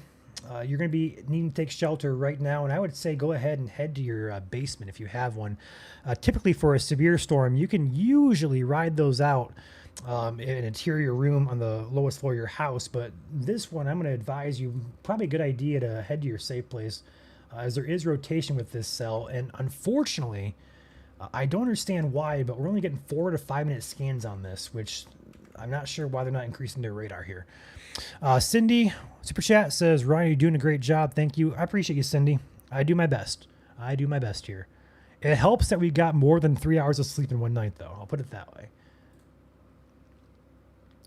you're going to be needing to take shelter right now. And I would say go ahead and head to your basement if you have one. Typically for a severe storm, you can usually ride those out in an interior room on the lowest floor of your house. But this one, I'm going to advise you, probably a good idea to head to your safe place, as there is rotation with this cell. And unfortunately, I don't understand why, but we're only getting 4 to 5 minute scans on this, which I'm not sure why they're not increasing their radar here. Cindy, Super Chat, says, Ryan, you're doing a great job. Thank you. I appreciate you, Cindy. I do my best. I do my best here. It helps that we got more than 3 hours of sleep in one night, though. I'll put it that way.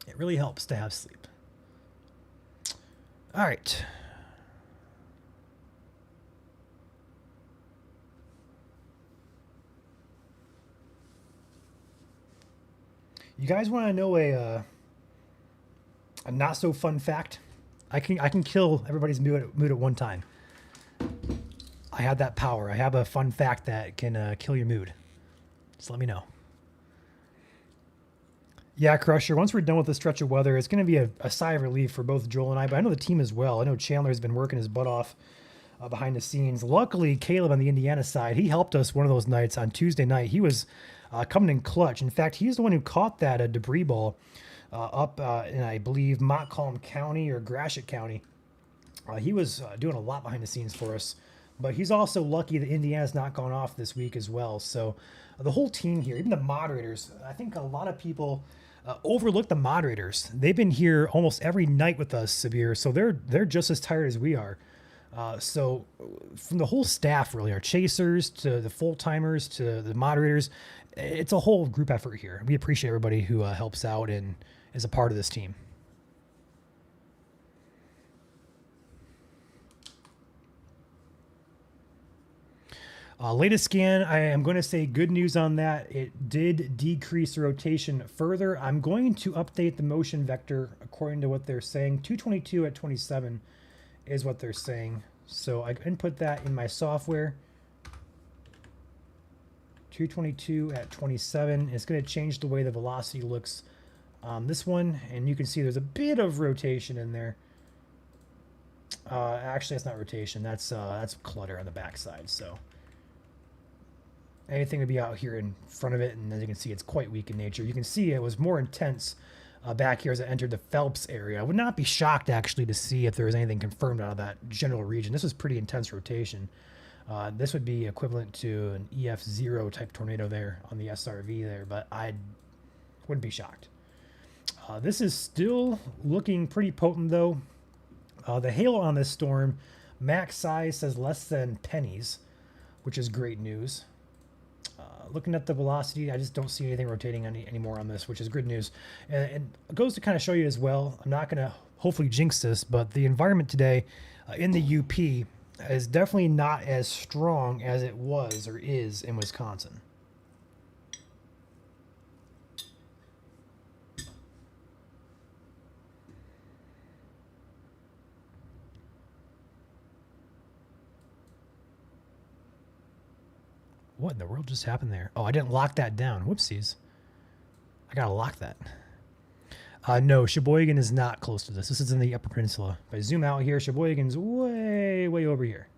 It really helps to have sleep. All right. You guys want to know a not so fun fact? I can kill everybody's mood at one time. I have that power. I have a fun fact that can kill your mood. Just let me know. Yeah, Crusher, once we're done with the stretch of weather, it's going to be a sigh of relief for both Joel and I, but I know the team as well. I know Chandler's been working his butt off behind the scenes. Luckily, Caleb on the Indiana side, he helped us one of those nights on Tuesday night. He was coming in clutch. In fact, he's the one who caught that debris ball up in, I believe, Montcalm County or Gratiot County. He was doing a lot behind the scenes for us. But he's also lucky that Indiana's not gone off this week as well. So the whole team here, even the moderators, I think a lot of people overlook the moderators. They've been here almost every night with us, Sabir. So they're just as tired as we are. So from the whole staff, really, our chasers to the full-timers to the moderators, it's a whole group effort here. We appreciate everybody who helps out and is a part of this team. Latest scan, I am going to say good news on that. It did decrease the rotation further. I'm going to update the motion vector according to what they're saying. 222 at 27 is what they're saying. So I input that in my software. 222 at 27. It's going to change the way the velocity looks on this one. And you can see there's a bit of rotation in there. Actually, that's not rotation. That's clutter on the backside. So anything would be out here in front of it, and as you can see, it's quite weak in nature. You can see it was more intense back here as I entered the Phelps area. I would not be shocked, actually, to see if there was anything confirmed out of that general region. This was pretty intense rotation. This would be equivalent to an EF0 type tornado there on the SRV there, but I wouldn't be shocked. This is still looking pretty potent, though. The hail on this storm, max size says less than pennies, which is great news. Looking at the velocity, I just don't see anything rotating anymore on this, which is good news. And it goes to kind of show you as well, I'm not going to hopefully jinx this, but the environment today in the UP is definitely not as strong as it was or is in Wisconsin. What in the world just happened there? Oh, I didn't lock that down. Whoopsies. I gotta lock that. No, Sheboygan is not close to this. This is in the Upper Peninsula. If I zoom out here, Sheboygan's way, way over here.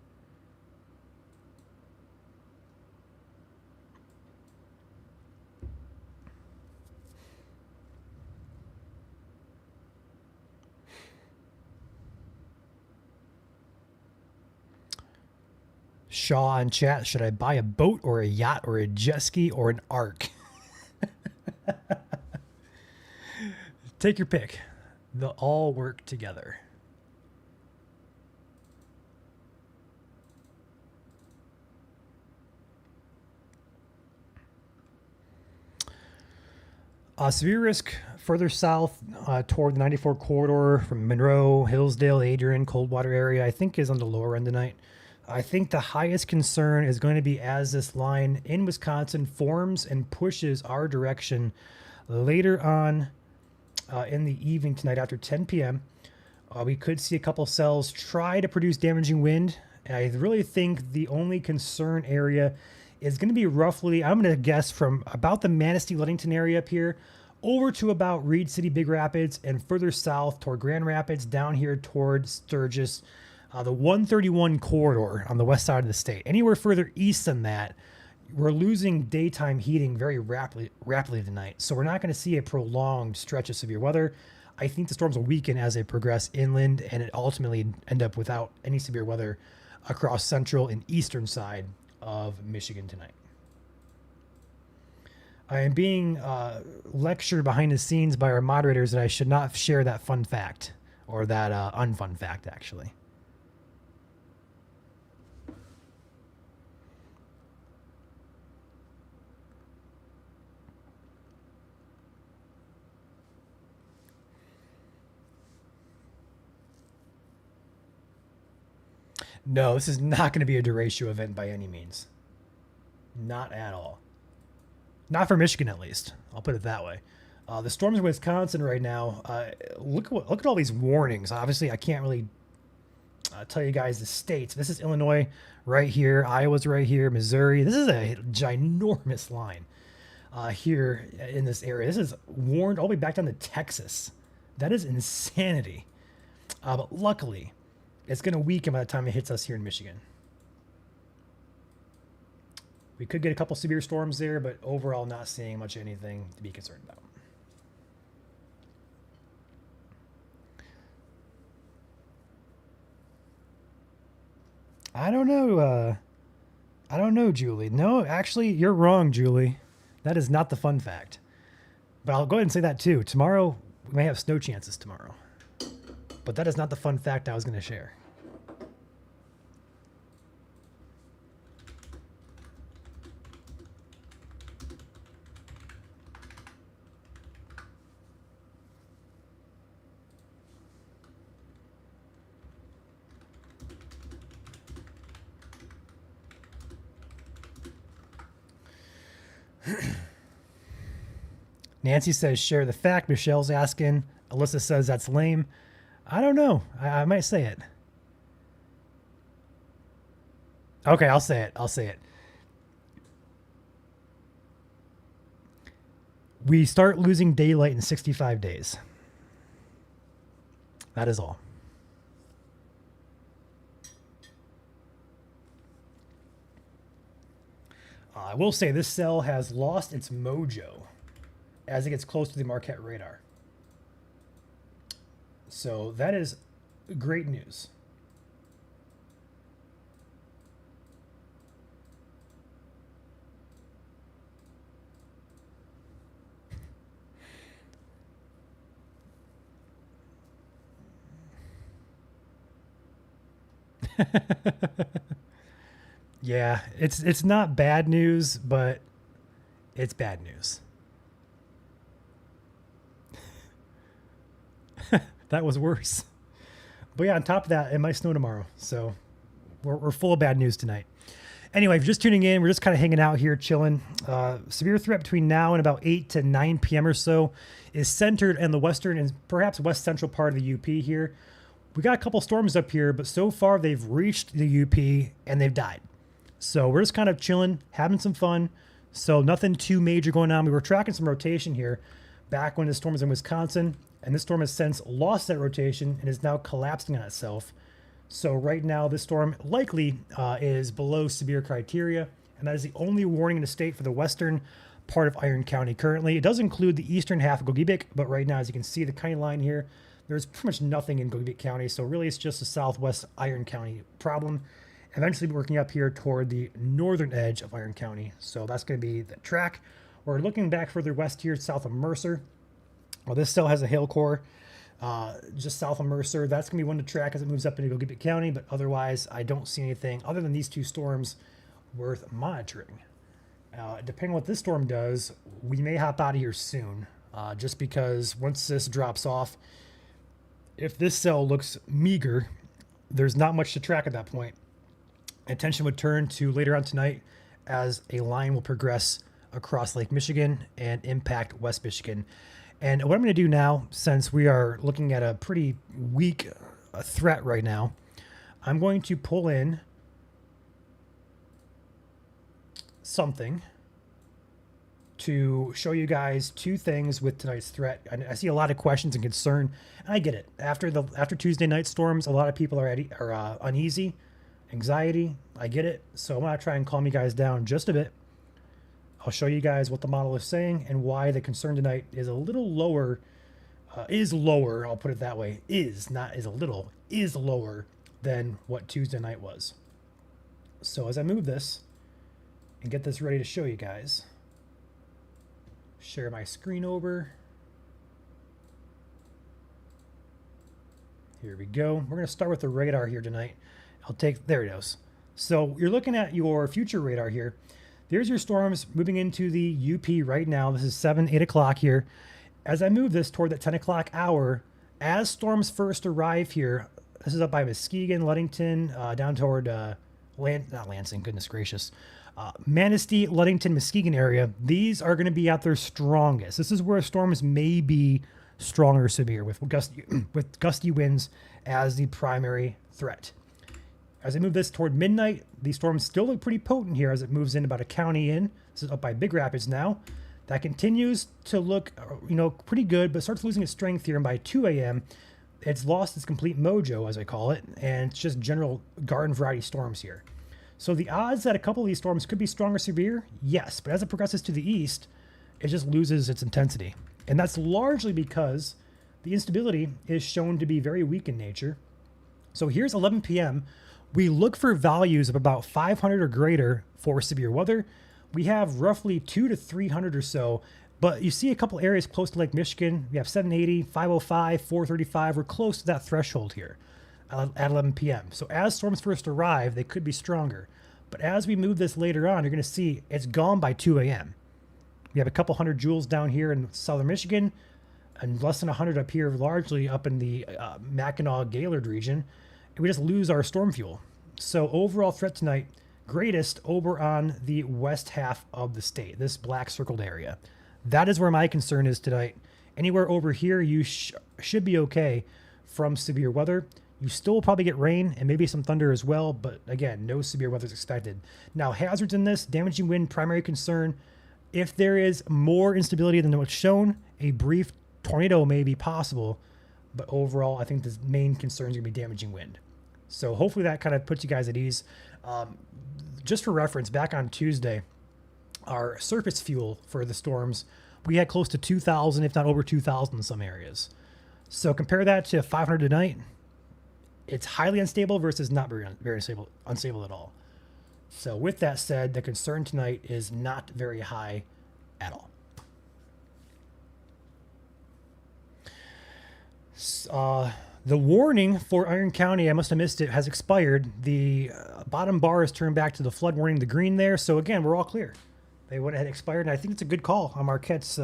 Shaw in chat, should I buy a boat or a yacht or a jet ski or an ark? Take your pick. They'll all work together. Severe risk further south toward the 94 corridor from Monroe, Hillsdale, Adrian, Coldwater area, I think is on the lower end tonight. I think the highest concern is going to be as this line in Wisconsin forms and pushes our direction later on in the evening tonight after 10 p.m. We could see a couple cells try to produce damaging wind. And I really think the only concern area is going to be roughly, I'm going to guess, from about the Manistee, Ludington area up here over to about Reed City, Big Rapids, and further south toward Grand Rapids, down here toward Sturgis. The 131 corridor on the west side of the state. Anywhere further east than that, we're losing daytime heating very rapidly tonight. So we're not going to see a prolonged stretch of severe weather. I think the storms will weaken as they progress inland, and it ultimately end up without any severe weather across central and eastern side of Michigan tonight. I am being lectured behind the scenes by our moderators that I should not share that fun fact, or that unfun fact, actually. No, this is not going to be a derecho event by any means. Not at all. Not for Michigan, at least. I'll put it that way. The storms in Wisconsin right now. Look at all these warnings. Obviously, I can't really tell you guys the states. This is Illinois right here. Iowa's right here. Missouri. This is a ginormous line here in this area. This is warned all the way back down to Texas. That is insanity. But luckily, it's going to weaken by the time it hits us here in Michigan. We could get a couple severe storms there, but overall not seeing much anything to be concerned about. I don't know. I don't know, Julie. No, actually, you're wrong, Julie. That is not the fun fact. But I'll go ahead and say that too. Tomorrow, we may have snow chances tomorrow. But that is not the fun fact I was going to share. Nancy says, share the fact. Michelle's asking. Alyssa says, that's lame. I don't know. I might say it. Okay, I'll say it. I'll say it. We start losing daylight in 65 days. That is all. I will say this cell has lost its mojo as it gets close to the Marquette radar. So that is great news. Yeah, it's not bad news, but it's bad news. That was worse. But yeah, on top of that, it might snow tomorrow. So we're full of bad news tonight. Anyway, if you're just tuning in, we're just kind of hanging out here, chilling. Severe threat between now and about 8 to 9 p.m. or so is centered in the western and perhaps west central part of the UP here. We got a couple storms up here, but so far they've reached the UP and they've died. So we're just kind of chilling, having some fun. So nothing too major going on. We were tracking some rotation here back when the storm was in Wisconsin. And this storm has since lost that rotation and is now collapsing on itself. So right now, this storm likely is below severe criteria. And that is the only warning in the state for the western part of Iron County currently. It does include the eastern half of Gogebic, but right now, as you can see, the county line here, there's pretty much nothing in Gogebic County. So really, it's just a southwest Iron County problem. Eventually working up here toward the northern edge of Iron County. So that's going to be the track. We're looking back further west here, south of Mercer. Well, this cell has a hail core just south of Mercer. That's going to be one to track as it moves up into Gogebic County, but otherwise, I don't see anything other than these two storms worth monitoring. Depending on what this storm does, we may hop out of here soon, just because once this drops off, if this cell looks meager, there's not much to track at that point. Attention would turn to later on tonight as a line will progress across Lake Michigan and impact West Michigan. And what I'm going to do now, since we are looking at a pretty weak threat right now, I'm going to pull in something to show you guys two things with tonight's threat. I see a lot of questions and concern. I get it. After Tuesday night storms, a lot of people are uneasy, anxiety. I get it. So I'm going to try and calm you guys down just a bit. I'll show you guys what the model is saying and why the concern tonight is a little lower, I'll put it that way, is lower than what Tuesday night was. So as I move this and get this ready to show you guys, share my screen over. Here we go. We're going to start with the radar here tonight. There it goes. So you're looking at your future radar here. There's your storms moving into the UP right now. This is 8 o'clock here. As I move this toward that 10 o'clock hour, as storms first arrive here, this is up by Muskegon, Ludington, down toward not Lansing, goodness gracious, Manistee, Ludington, Muskegon area, these are going to be at their strongest. This is where storms may be strong or severe with gusty winds as the primary threat. As I move this toward midnight, these storms still look pretty potent here as it moves in about a county in. This is up by Big Rapids now. That continues to look, pretty good, but starts losing its strength here. And by 2 a.m., it's lost its complete mojo, as I call it, and it's just general garden variety storms here. So the odds that a couple of these storms could be strong or severe, yes, but as it progresses to the east, it just loses its intensity. And that's largely because the instability is shown to be very weak in nature. So here's 11 p.m. We look for values of about 500 or greater for severe weather. We have roughly 200 to 300 or so, but you see a couple areas close to Lake Michigan. We have 780, 505, 435. We're close to that threshold here at 11 p.m. So as storms first arrive, they could be stronger. But as we move this later on, you're going to see it's gone by 2 a.m. We have a couple hundred joules down here in southern Michigan and less than 100 up here, largely up in the Mackinac Gaylord region. And we just lose our storm fuel. So overall threat tonight, greatest over on the west half of the state, this black circled area. That is where my concern is tonight. Anywhere over here, you should be okay from severe weather. You still will probably get rain and maybe some thunder as well, but again, no severe weather is expected. Now, hazards in this, damaging wind, primary concern. If there is more instability than what's shown, a brief tornado may be possible, but overall, I think the main concern is going to be damaging wind. So hopefully that kind of puts you guys at ease. Just for reference, back on Tuesday, our surface fuel for the storms, we had close to 2,000, if not over 2,000 in some areas. So compare that to 500 tonight. It's highly unstable versus not very unstable at all. So with that said, the concern tonight is not very high at all. The warning for Iron County, I must have missed it, has expired. The bottom bar is turned back to the flood warning, the green there. So again, we're all clear. They went ahead and expired, and I think it's a good call on Marquette's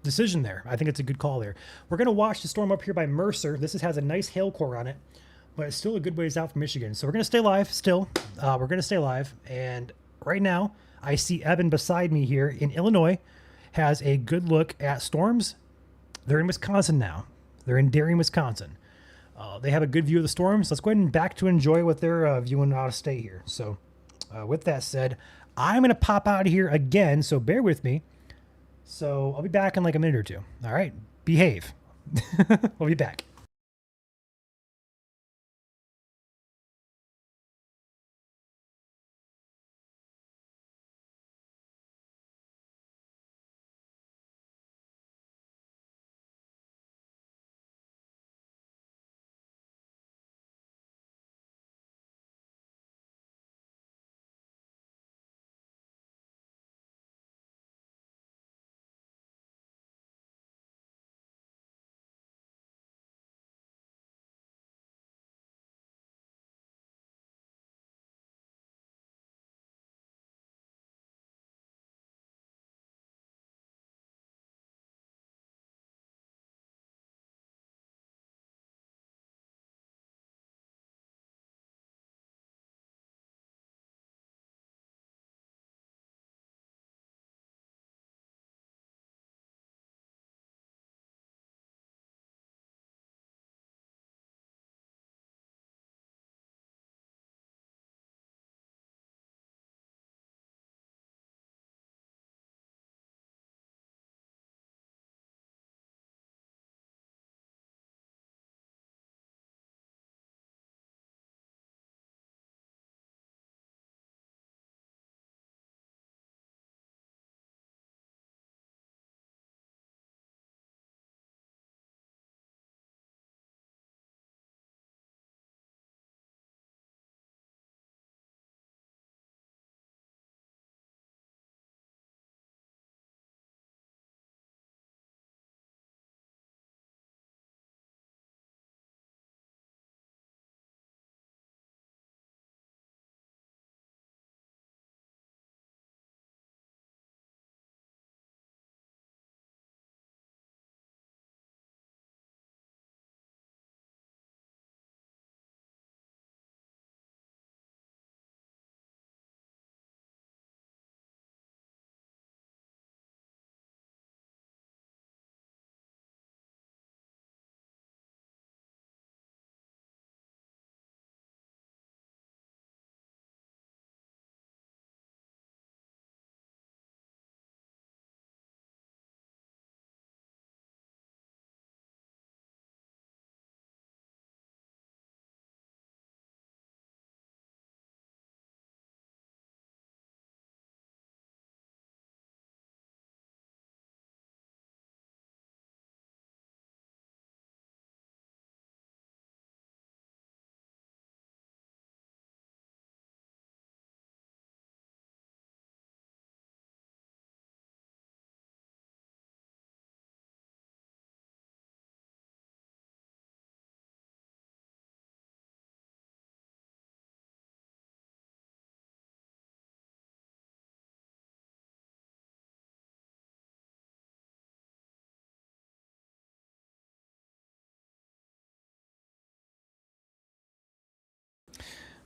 decision there. I think it's a good call there. We're going to watch the storm up here by Mercer. This has a nice hail core on it, but it's still a good ways out from Michigan. So we're going to stay live still. We're going to stay live. And right now, I see Evan beside me here in Illinois has a good look at storms. They're in Wisconsin now. They're in Darien, Wisconsin. They have a good view of the storms. Let's go ahead and back to enjoy what they're viewing out of state here. So with that said, I'm going to pop out of here again, so bear with me. So I'll be back in like a minute or two. All right, behave. We'll be back.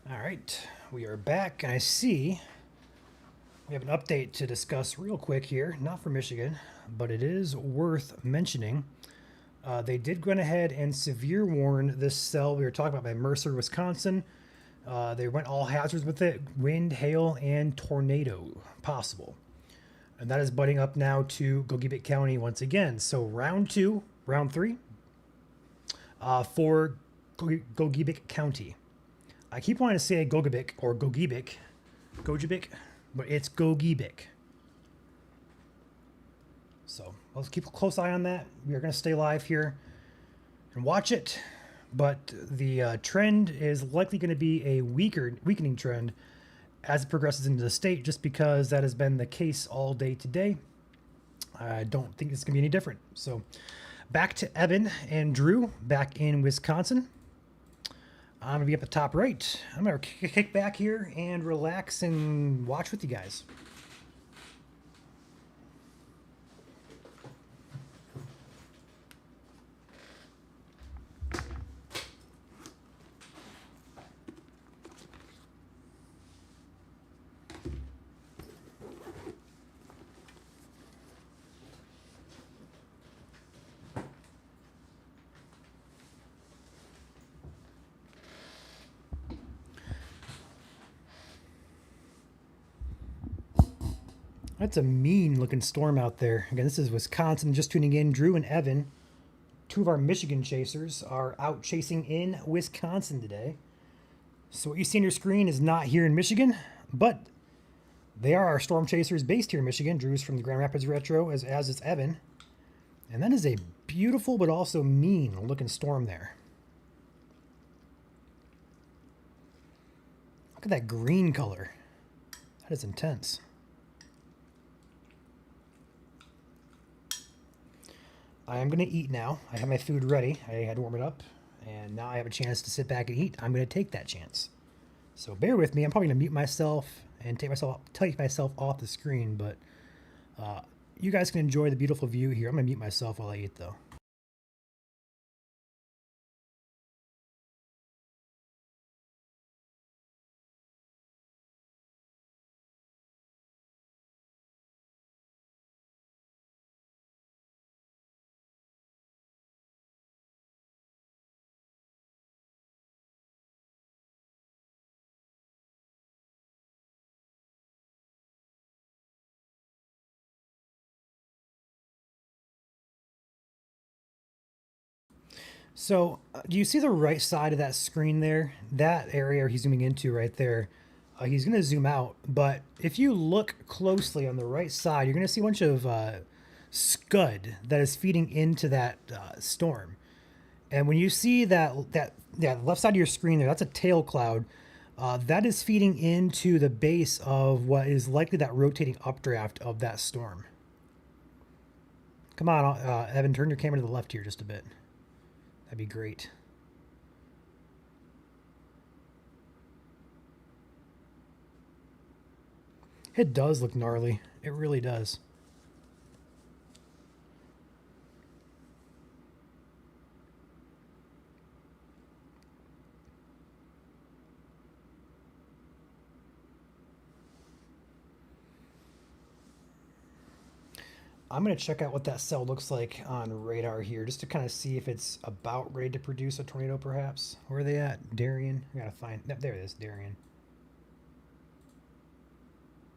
All right, we are back, and I see we have an update to discuss real quick here. Not for Michigan, but it is worth mentioning. They did go ahead and severe warn this cell we were talking about by Mercer, Wisconsin. They went all hazards with it: wind, hail, and tornado possible. And that is butting up now to Gogebic County once again. So round three for Gogebic County. I keep wanting to say Gogebic or Gogebic, but it's Gogebic. So let's keep a close eye on that. We are going to stay live here and watch it. But the trend is likely going to be a weakening trend as it progresses into the state, just because that has been the case all day today. I don't think it's going to be any different. So back to Evan and Drew back in Wisconsin. I'm going to be up at the top right. I'm going to kick back here and relax and watch with you guys. That's a mean looking storm out there. Again, this is Wisconsin. Just tuning in, Drew and Evan, two of our Michigan chasers, are out chasing in Wisconsin today. So what you see on your screen is not here in Michigan, but they are our storm chasers based here in Michigan. Drew's from the Grand Rapids Retro, as is Evan. And that is a beautiful but also mean looking storm there. Look at that green color. That is intense. I am going to eat now. I have my food ready. I had to warm it up, and now I have a chance to sit back and eat. I'm going to take that chance. So bear with me. I'm probably going to mute myself and take myself off the screen, but you guys can enjoy the beautiful view here. I'm going to mute myself while I eat, though. So, do you see the right side of that screen there? That area he's zooming into right there. He's going to zoom out, but if you look closely on the right side, you're going to see a bunch of scud that is feeding into that storm. And when you see that left side of your screen there, that's a tail cloud. That is feeding into the base of what is likely that rotating updraft of that storm. Come on, Evan, turn your camera to the left here just a bit. That'd be great. It does look gnarly. It really does. I'm going to check out what that cell looks like on radar here, just to kind of see if it's about ready to produce a tornado, perhaps. Where are they at? Darien? I got to find... There it is, Darien.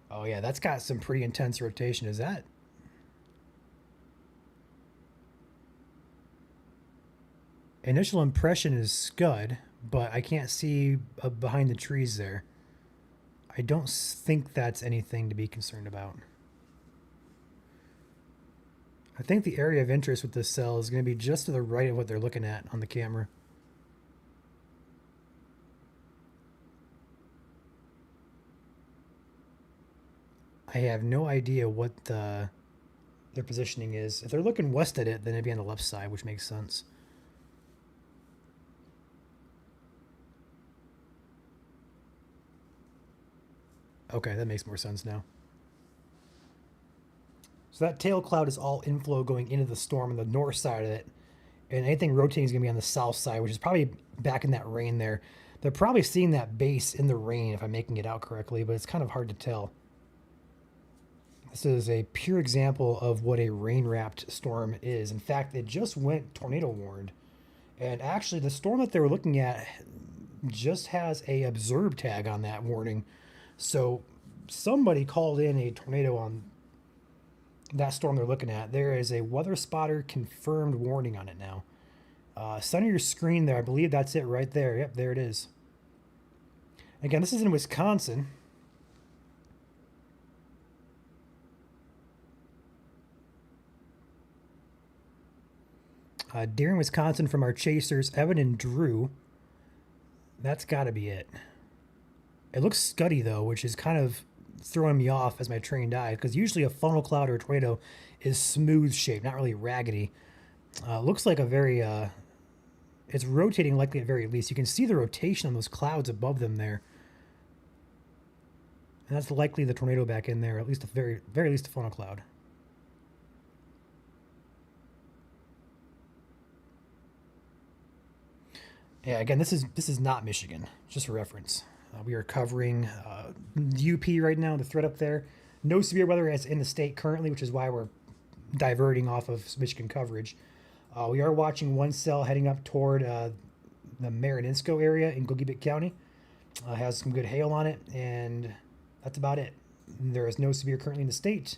Oh, yeah, that's got some pretty intense rotation. Is that... Initial impression is scud, but I can't see behind the trees there. I don't think that's anything to be concerned about. I think the area of interest with this cell is going to be just to the right of what they're looking at on the camera. I have no idea what their positioning is. If they're looking west at it, then it'd be on the left side, which makes sense. Okay, that makes more sense now. So that tail cloud is all inflow going into the storm on the north side of it. And anything rotating is going to be on the south side, which is probably back in that rain there. They're probably seeing that base in the rain if I'm making it out correctly, but it's kind of hard to tell. This is a pure example of what a rain-wrapped storm is. In fact, it just went tornado warned. And actually, the storm that they were looking at just has a observe tag on that warning. So somebody called in a tornado on that storm they're looking at. There is a weather spotter confirmed warning on it now. Center your screen there. I believe that's it right there. Yep, there it is. Again, this is in Wisconsin. Deer in Wisconsin from our chasers, Evan and Drew. That's got to be it. It looks scuddy, though, which is kind of throwing me off as my train dies, because usually a funnel cloud or a tornado is smooth shaped, not really raggedy. Looks like a very... it's rotating likely at very least. You can see the rotation on those clouds above them there. And that's likely the tornado back in there, at least a very least a funnel cloud. Yeah, again, this is not Michigan, just for reference. We are covering UP right now, the threat up there. No severe weather as in the state currently, which is why we're diverting off of Michigan coverage. We are watching one cell heading up toward the Marininsko area in Gogebic County. Has some good hail on it, and that's about it. There is no severe currently in the state,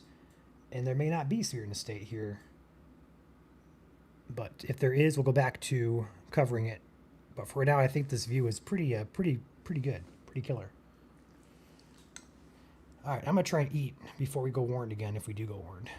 and there may not be severe in the state here. But if there is, we'll go back to covering it. But for now, I think this view is pretty good, pretty killer. All right, I'm gonna try and eat before we go warned again, if we do go warned.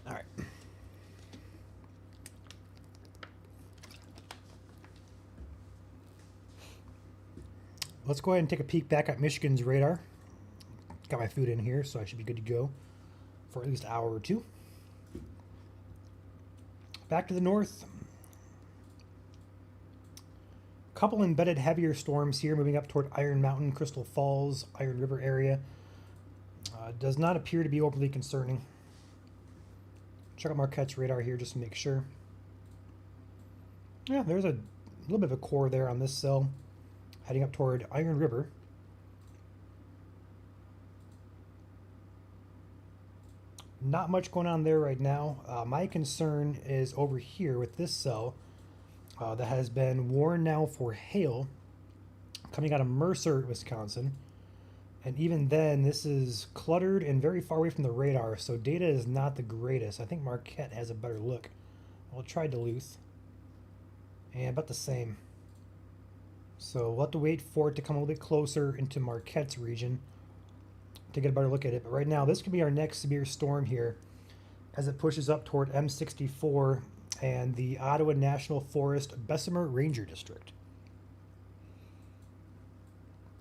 All right. Let's go ahead and take a peek back at Michigan's radar. Got my food in here, so I should be good to go for at least an hour or two. Back to the north. Couple embedded heavier storms here moving up toward Iron Mountain, Crystal Falls, Iron River area. Does not appear to be overly concerning. Check out Marquette's radar here just to make sure. Yeah, there's a little bit of a core there on this cell heading up toward Iron River. Not much going on there right now. My concern is over here with this cell that has been warned now for hail coming out of Mercer, Wisconsin. And even then, this is cluttered and very far away from the radar, so data is not the greatest. I think Marquette has a better look. We'll try Duluth. And about the same. So we'll have to wait for it to come a little bit closer into Marquette's region to get a better look at it. But right now, this could be our next severe storm here as it pushes up toward M64 and the Ottawa National Forest Bessemer Ranger District.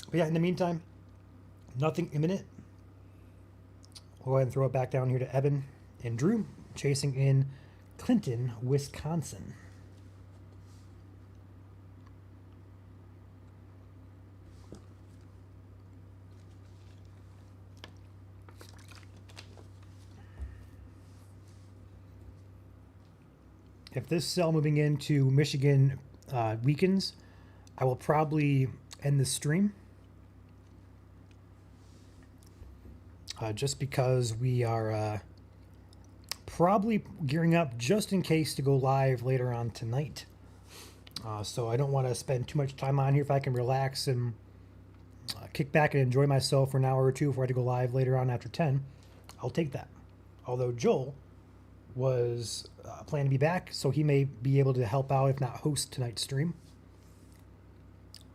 But yeah, in the meantime, nothing imminent. We'll go ahead and throw it back down here to Evan and Drew, chasing in Clinton, Wisconsin. If this cell moving into Michigan weakens, I will probably end the stream. Just because we are probably gearing up just in case to go live later on tonight. So I don't want to spend too much time on here. If I can relax and kick back and enjoy myself for an hour or two before I have to go live later on after 10, I'll take that. Although Joel was planning to be back, so he may be able to help out, if not host tonight's stream.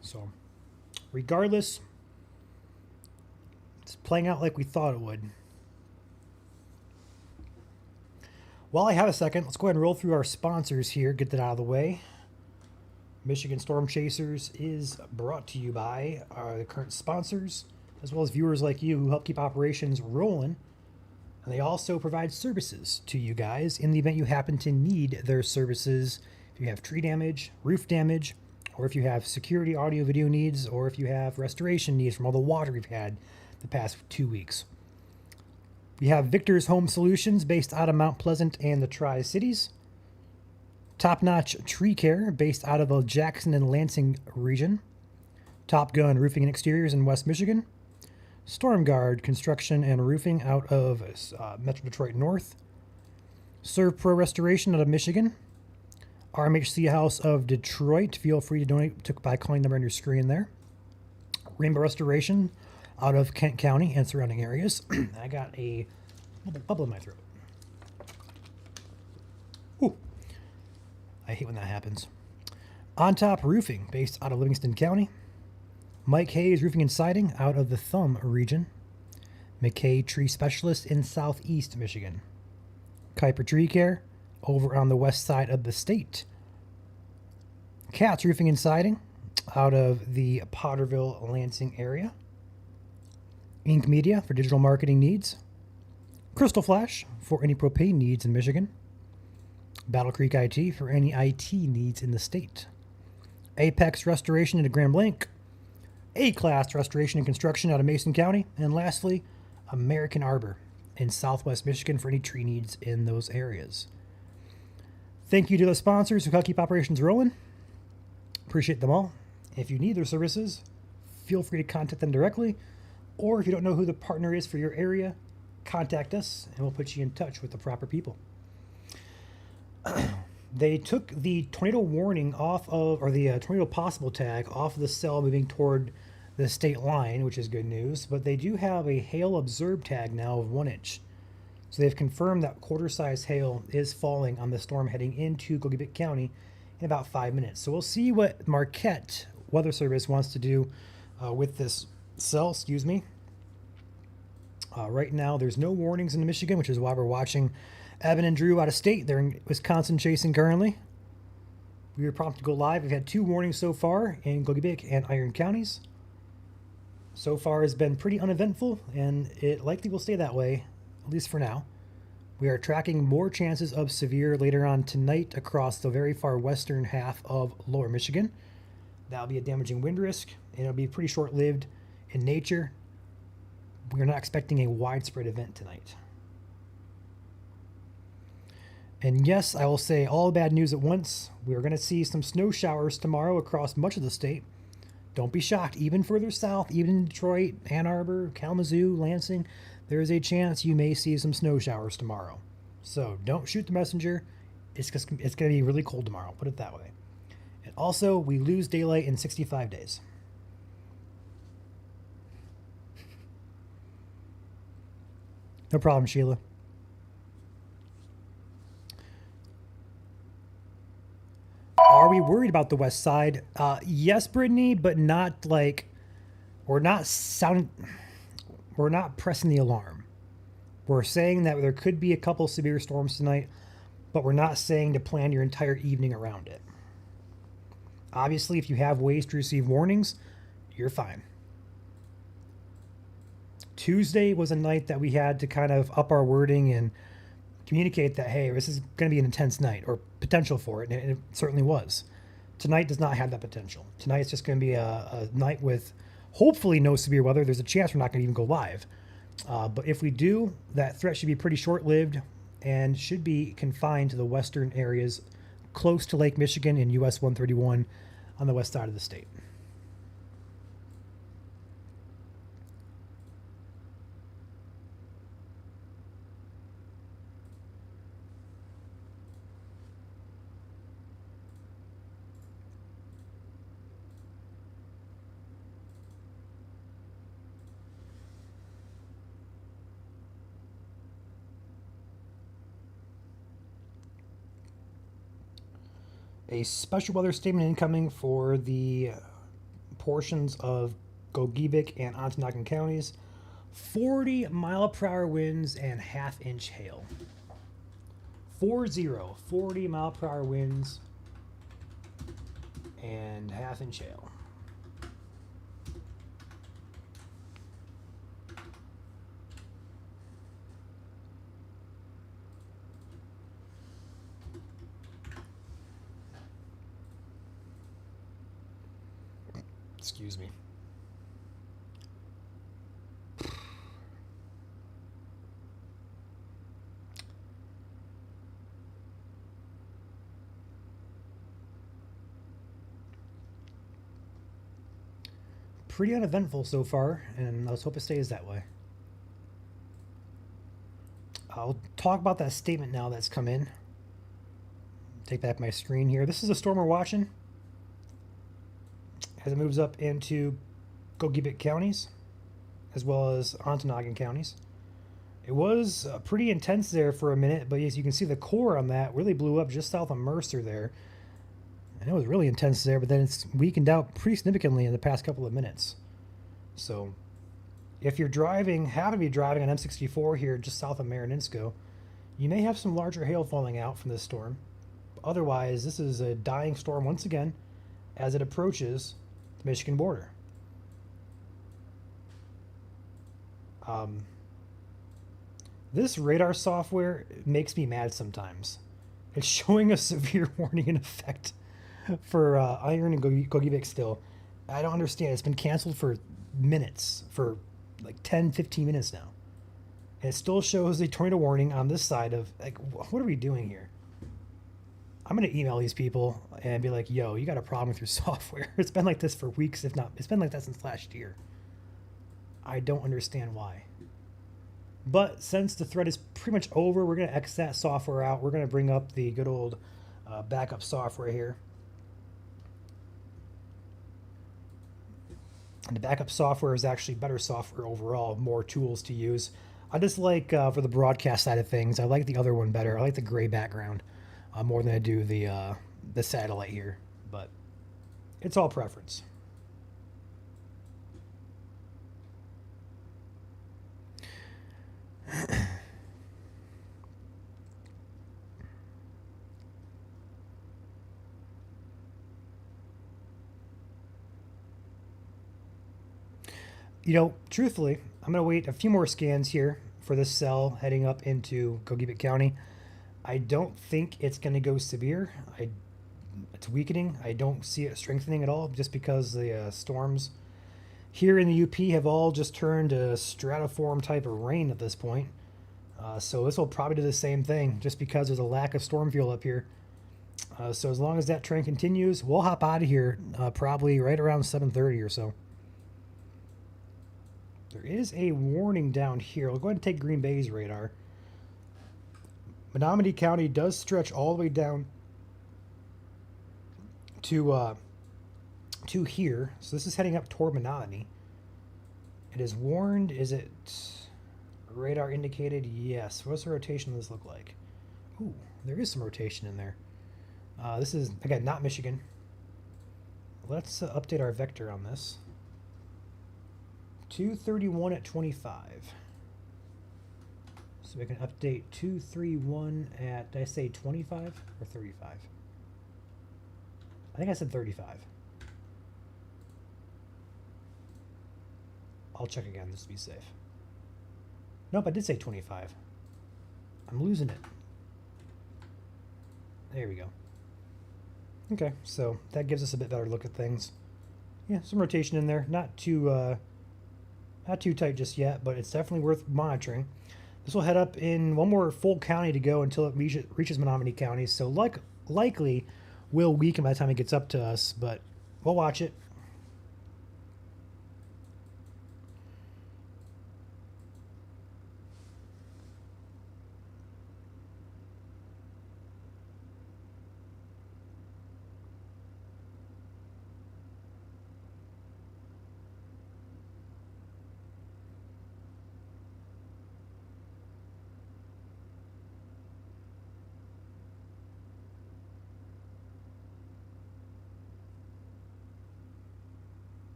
So regardless, it's playing out like we thought it would. While I have a second, let's go ahead and roll through our sponsors here, get that out of the way. Michigan Storm Chasers is brought to you by the current sponsors, as well as viewers like you who help keep operations rolling. And they also provide services to you guys in the event you happen to need their services. If you have tree damage, roof damage, or if you have security audio video needs, or if you have restoration needs from all the water we've had the past 2 weeks. We have Victor's Home Solutions based out of Mount Pleasant and the Tri-Cities. Top Notch Tree Care based out of the Jackson and Lansing region. Top Gun Roofing and Exteriors in West Michigan. Storm Guard Construction and Roofing out of Metro Detroit North. Serve Pro Restoration out of Michigan. RMHC House of Detroit. Feel free to donate by calling the number on your screen there. Rainbow Restoration out of Kent County and surrounding areas. I got a bubble in my throat. Ooh. I hate when that happens. On Top Roofing based out of Livingston County. Mike Hayes Roofing and Siding out of the Thumb region. McKay Tree Specialist in Southeast Michigan. Kuiper Tree Care over on the west side of the state. Katz Roofing and Siding out of the Potterville, Lansing area. Ink Media for digital marketing needs. Crystal Flash for any propane needs in Michigan. Battle Creek IT for any IT needs in the state. Apex Restoration in Grand Blanc. A-Class Restoration and Construction out of Mason County. And lastly, American Arbor in Southwest Michigan for any tree needs in those areas. Thank you to the sponsors who help keep operations rolling. Appreciate them all. If you need their services, feel free to contact them directly. Or if you don't know who the partner is for your area, contact us and we'll put you in touch with the proper people. They took the tornado warning off of, or the tornado possible tag off of the cell moving toward the state line, which is good news, but they do have a hail observed tag now of 1 inch. So they've confirmed that quarter-size hail is falling on the storm heading into Gogebic County in about 5 minutes. So we'll see what Marquette Weather Service wants to do with this cell, Right now, there's no warnings in Michigan, which is why we're watching Evan and Drew out of state. They're in Wisconsin chasing currently. We were prompted to go live. We've had 2 warnings so far in Gogebic and Iron counties. So far has been pretty uneventful, and it likely will stay that way, at least for now. We are tracking more chances of severe later on tonight across the very far western half of lower Michigan. That'll be a damaging wind risk, and it'll be pretty short-lived in nature. we're not expecting a widespread event tonight. And yes, I will say all bad news at once. We're going to see some snow showers tomorrow across much of the state. Don't be shocked. Even further south, even in Detroit, Ann Arbor, Kalamazoo, Lansing, there is a chance you may see some snow showers tomorrow. So don't shoot the messenger. It's going to be really cold tomorrow. Put it that way. And also, we lose daylight in 65 days. No problem, Sheila. Are we worried about the west side? Yes, Brittany, but not like we're not pressing the alarm. We're saying that there could be a couple severe storms tonight, but we're not saying to plan your entire evening around it. Obviously, if you have ways to receive warnings, you're fine. Tuesday was a night that we had to kind of up our wording and communicate that, hey, this is going to be an intense night, or potential for it, and it certainly was. Tonight does not have that potential. Tonight's just going to be a night with hopefully no severe weather. There's a chance we're not going to even go live. But if we do, that threat should be pretty short-lived and should be confined to the western areas close to Lake Michigan and US 131 on the west side of the state. A special weather statement incoming for the portions of Gogebic and Ontonagon counties. 40-mile-per-hour winds and half-inch hail. 40-mile-per-hour winds and half-inch hail. Excuse me. Pretty uneventful so far, and let's hope it stays that way. I'll talk about that statement now that's come in. Take back my screen here. This is a storm we're watching as it moves up into Gogebic counties, as well as Ontonagon counties. It was pretty intense there for a minute, but as you can see, the core on that really blew up just south of Mercer there. And it was really intense there, but then it's weakened out pretty significantly in the past couple of minutes. So if you're driving, happen to be driving on M64 here just south of Marininsko, you may have some larger hail falling out from this storm. Otherwise, this is a dying storm once again as it approaches the Michigan border. This radar software makes me mad sometimes. It's showing a severe warning in effect for Iron and Gogebic still. I don't understand. It's been canceled for minutes, for like 10, 15 minutes now. And it still shows a tornado warning on this side of, like, what are we doing here? I'm going to email these people and be like, yo, you got a problem with your software. It's been like this for weeks, if not, it's been like that since last year. I don't understand why. But since the thread is pretty much over, we're going to X that software out. We're going to bring up the good old backup software here. And the backup software is actually better software overall, more tools to use. I just like, for the broadcast side of things, I like the other one better. I like the gray background more than I do the satellite here. But it's all preference. You know, truthfully, I'm going to wait a few more scans here for this cell heading up into Gogebic County. I don't think it's going to go severe. It's weakening. I don't see it strengthening at all just because the storms here in the UP have all just turned to stratiform type of rain at this point. So this will probably do the same thing just because there's a lack of storm fuel up here. So as long as that trend continues, we'll hop out of here probably right around 7:30 or so. There is a warning down here. We'll go ahead and take Green Bay's radar. Menominee County does stretch all the way down to here. So this is heading up toward Menominee. It is warned. Is it radar indicated? Yes. What's the rotation of this look like? Ooh, there is some rotation in there. This is, again, not Michigan. Let's update our vector on this. 231 at 25. So we can update 231 at, did I say 25 or 35? I think I said 35. I'll check again just to be safe. Nope, I did say 25. I'm losing it. There we go. Okay, so that gives us a bit better look at things. Yeah, some rotation in there. Not too tight just yet, but it's definitely worth monitoring. This will head up in one more full county to go until it reaches Menominee County. So likely will weaken by the time it gets up to us, but we'll watch it.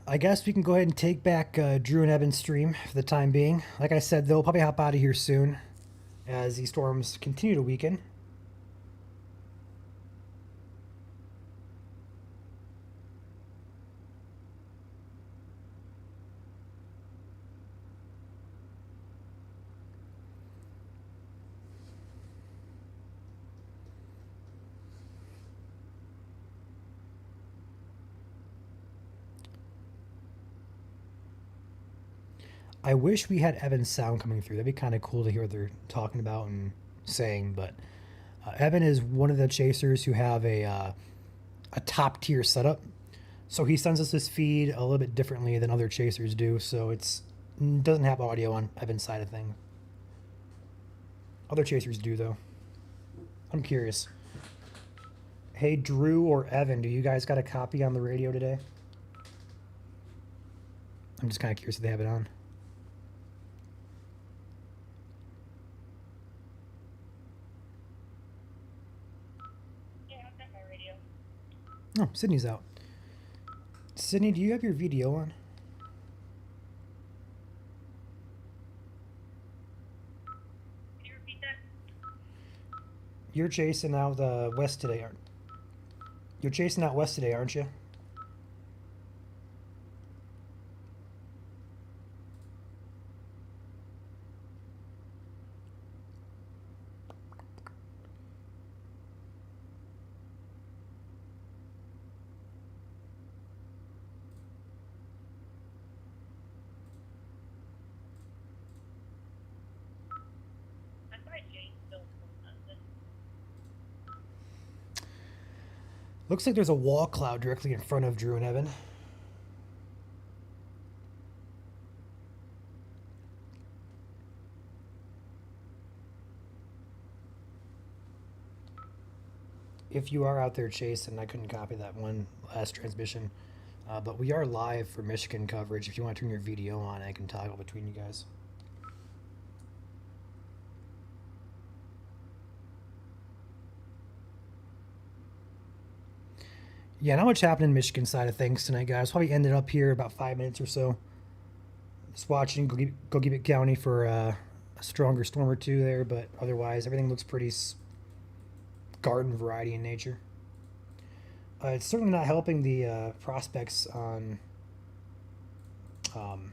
I guess we can go ahead and take back Drew and Evan's stream for the time being. Like I said, they'll probably hop out of here soon as these storms continue to weaken. I wish we had Evan's sound coming through. That'd be kind of cool to hear what they're talking about and saying. But Evan is one of the chasers who have a top tier setup. So he sends us his feed a little bit differently than other chasers do. So it doesn't have audio on Evan's side of things. Other chasers do, though. I'm curious. Hey, Drew or Evan, do you guys got a copy on the radio today? I'm just kind of curious if they have it on. Oh, Sydney's out. Sydney, do you have your VDO on? Can you repeat that? You're chasing out west today, aren't you? You're chasing out west today, aren't you? Looks like there's a wall cloud directly in front of Drew and Evan. If you are out there chasing, I couldn't copy that one last transmission. But we are live for Michigan coverage. If you want to turn your video on, I can toggle between you guys. Yeah, not much happening in Michigan side of things tonight, guys. Probably ended up here about 5 minutes or so. Just watching Gogebic County for a stronger storm or two there, but otherwise everything looks pretty garden variety in nature. It's certainly not helping the prospects on um,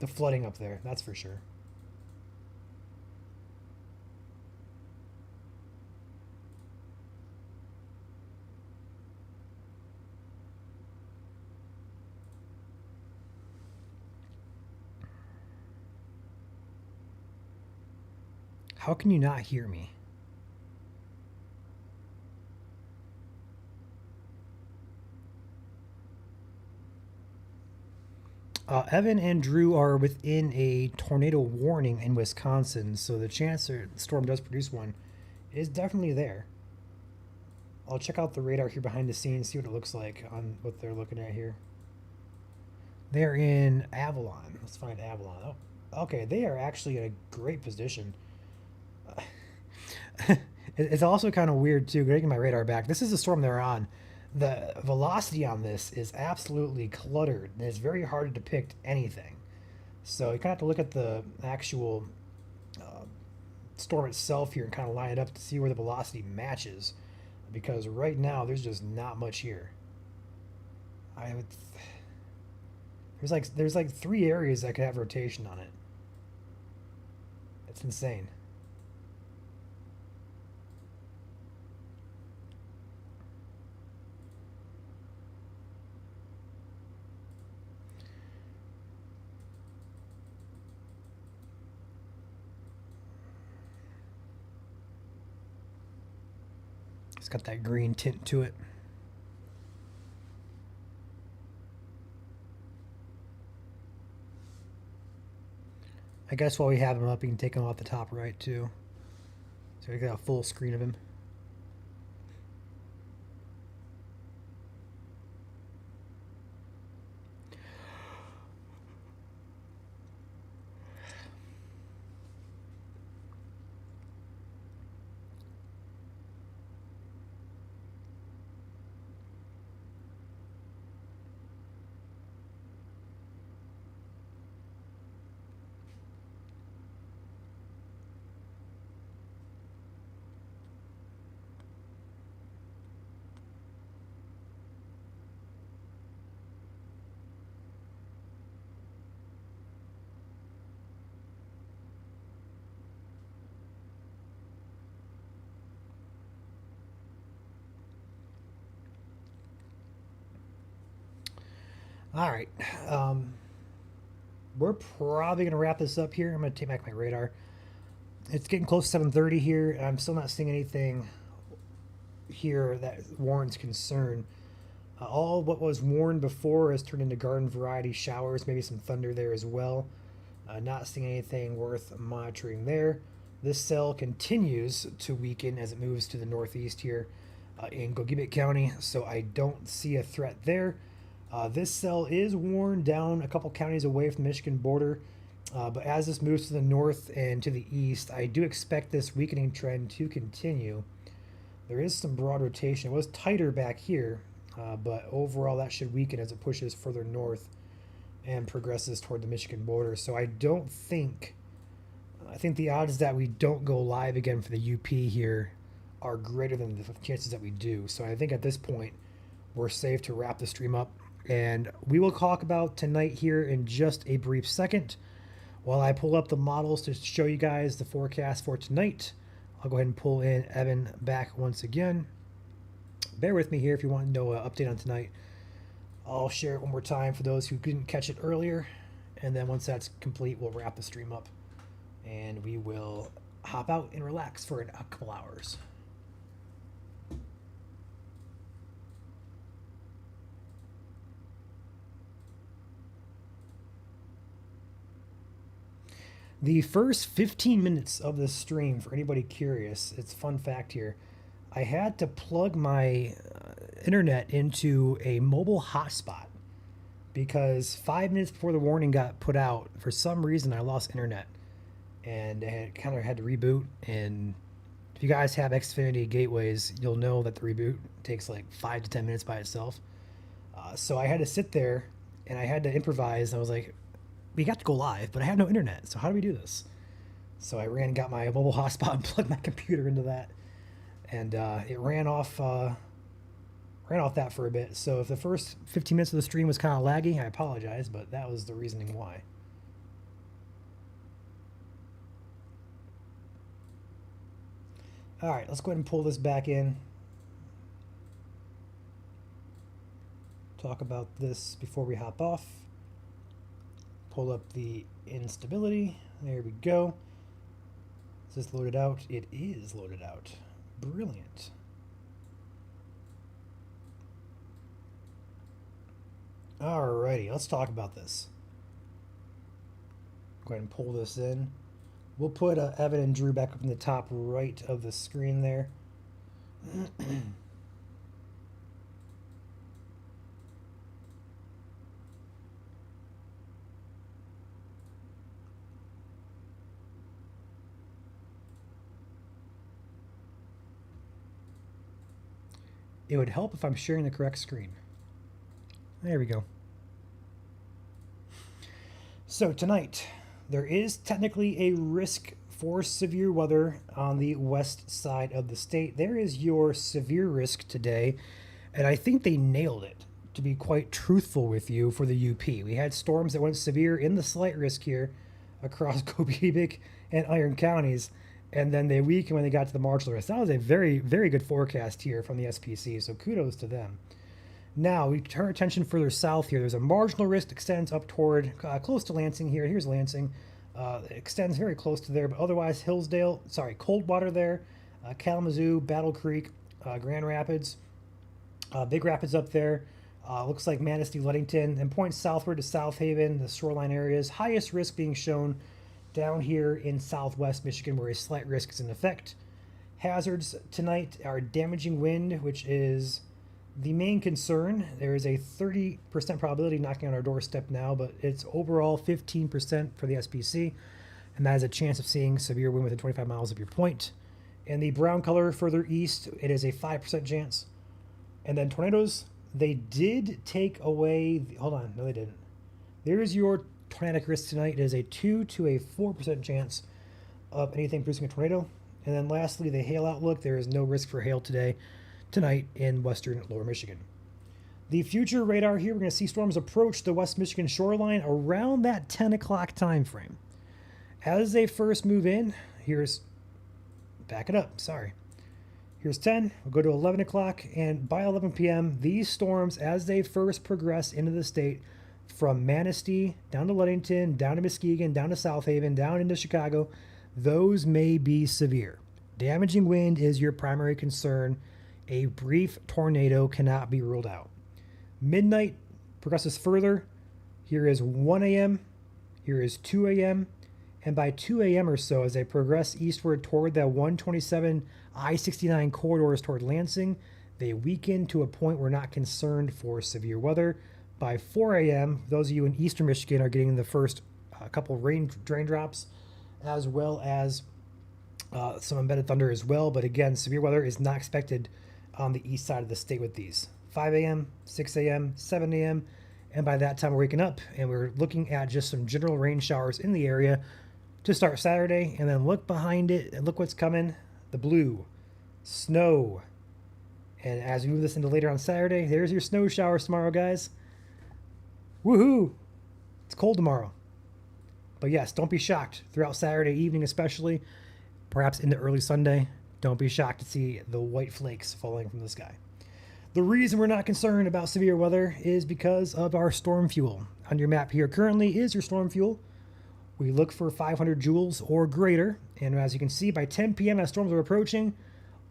the flooding up there, that's for sure. How can you not hear me? Evan and Drew are within a tornado warning in Wisconsin, so the chance that the storm does produce one is definitely there. I'll check out the radar here behind the scenes, see what it looks like on what they're looking at here. They're in Avalon. Let's find Avalon. Oh, okay, they are actually in a great position. It's also kind of weird too. Getting my radar back. This is the storm they're on. The velocity on this is absolutely cluttered, and it's very hard to depict anything. So you kind of have to look at the actual uh, storm itself here and kind of line it up to see where the velocity matches, because right now there's just not much here. I would. There's like 3 areas that could have rotation on it. It's insane. It's got that green tint to it. I guess while we have him up, we can take him off the top right too. So we got a full screen of him. All right. We're probably going to wrap this up here. I'm going to take back my radar. It's getting close to 7:30 here, and I'm still not seeing anything here that warrants concern. All what was warned before has turned into garden variety showers, maybe some thunder there as well. Not seeing anything worth monitoring there. This cell continues to weaken as it moves to the northeast here in Gogebic County, so I don't see a threat there. This cell is worn down a couple counties away from the Michigan border, but as this moves to the north and to the east, I do expect this weakening trend to continue. There is some broad rotation. It was tighter back here, but overall that should weaken as it pushes further north and progresses toward the Michigan border. So I think the odds that we don't go live again for the UP here are greater than the chances that we do. So I think at this point, we're safe to wrap the stream up. And we will talk about tonight here in just a brief second. While I pull up the models to show you guys the forecast for tonight, I'll go ahead and pull in Evan back once again. Bear with me here if you want to know an update on tonight. I'll share it one more time for those who didn't catch it earlier. And then once that's complete, we'll wrap the stream up. And we will hop out and relax for a couple hours. The first 15 minutes of this stream, for anybody curious, it's a fun fact here. I had to plug my internet into a mobile hotspot because 5 minutes before the warning got put out, for some reason I lost internet and I kind of had to reboot. And if you guys have Xfinity gateways, you'll know that the reboot takes like 5 to 10 minutes by itself. So I had to sit there and I had to improvise. I was like, we got to go live, but I have no internet. So how do we do this? So I ran and got my mobile hotspot and plugged my computer into that. And it ran off ran off that for a bit. So if the first 15 minutes of the stream was kind of laggy, I apologize, but that was the reasoning why. All right, let's go ahead and pull this back in. Talk about this before we hop off. Pull up the instability. There we go. Is this loaded out? It is loaded out. Brilliant. Alrighty, let's talk about this. Go ahead and pull this in. We'll put Evan and Drew back up in the top right of the screen there. It would help if I'm sharing the correct screen. There we go. So tonight, there is technically a risk for severe weather on the west side of the state. There is your severe risk today, and I think they nailed it, to be quite truthful with you, for the UP. We had storms that went severe in the slight risk here across Gobebic and Iron counties, and then they weakened when they got to the marginal risk. That was a very, very good forecast here from the SPC, so kudos to them. Now, we turn our attention further south here. There's a marginal risk that extends up toward, close to Lansing here. Here's Lansing. It extends very close to there, but otherwise Coldwater there, Kalamazoo, Battle Creek, Grand Rapids, Big Rapids up there. Looks like Manistee, Ludington, and points southward to South Haven, the shoreline areas. Highest risk being shown down here in southwest Michigan, where a slight risk is in effect. Hazards tonight are damaging wind, which is the main concern. There is a 30% probability knocking on our doorstep now, but it's overall 15% for the SPC, and that is a chance of seeing severe wind within 25 miles of your point. And the brown color further east, it is a 5% chance. And then tornadoes, they did take away, hold on, no they didn't. There's your tornadic risk tonight. It is a 2 to a 4% chance of anything producing a tornado. And then lastly, the hail outlook, there is no risk for hail tonight in western lower Michigan. The future radar here, we're going to see storms approach the West Michigan shoreline around that 10 o'clock time frame. As they first move in, here's 10, we'll go to 11 o'clock, and by 11 p.m., these storms, as they first progress into the state, from Manistee down to Ludington, down to Muskegon, down to South Haven, down into Chicago, those may be severe. Damaging wind is your primary concern. A brief tornado cannot be ruled out. Midnight progresses further. Here is 1 a.m. Here is 2 a.m. And by 2 a.m. or so, as they progress eastward toward that 127 I-69 corridors toward Lansing, they weaken to a point we're not concerned for severe weather. By 4 a.m., those of you in eastern Michigan are getting the first couple rain drops, as well as some embedded thunder as well. But again, severe weather is not expected on the east side of the state with these. 5 a.m., 6 a.m., 7 a.m., and by that time we're waking up and we're looking at just some general rain showers in the area to start Saturday. And then look behind it and look what's coming. The blue, snow. And as we move this into later on Saturday, there's your snow showers tomorrow, guys. Woohoo! It's cold tomorrow. But yes, don't be shocked throughout Saturday evening, especially, perhaps into early Sunday. Don't be shocked to see the white flakes falling from the sky. The reason we're not concerned about severe weather is because of our storm fuel. On your map here currently is your storm fuel. We look for 500 joules or greater. And as you can see, by 10 p.m. as storms are approaching,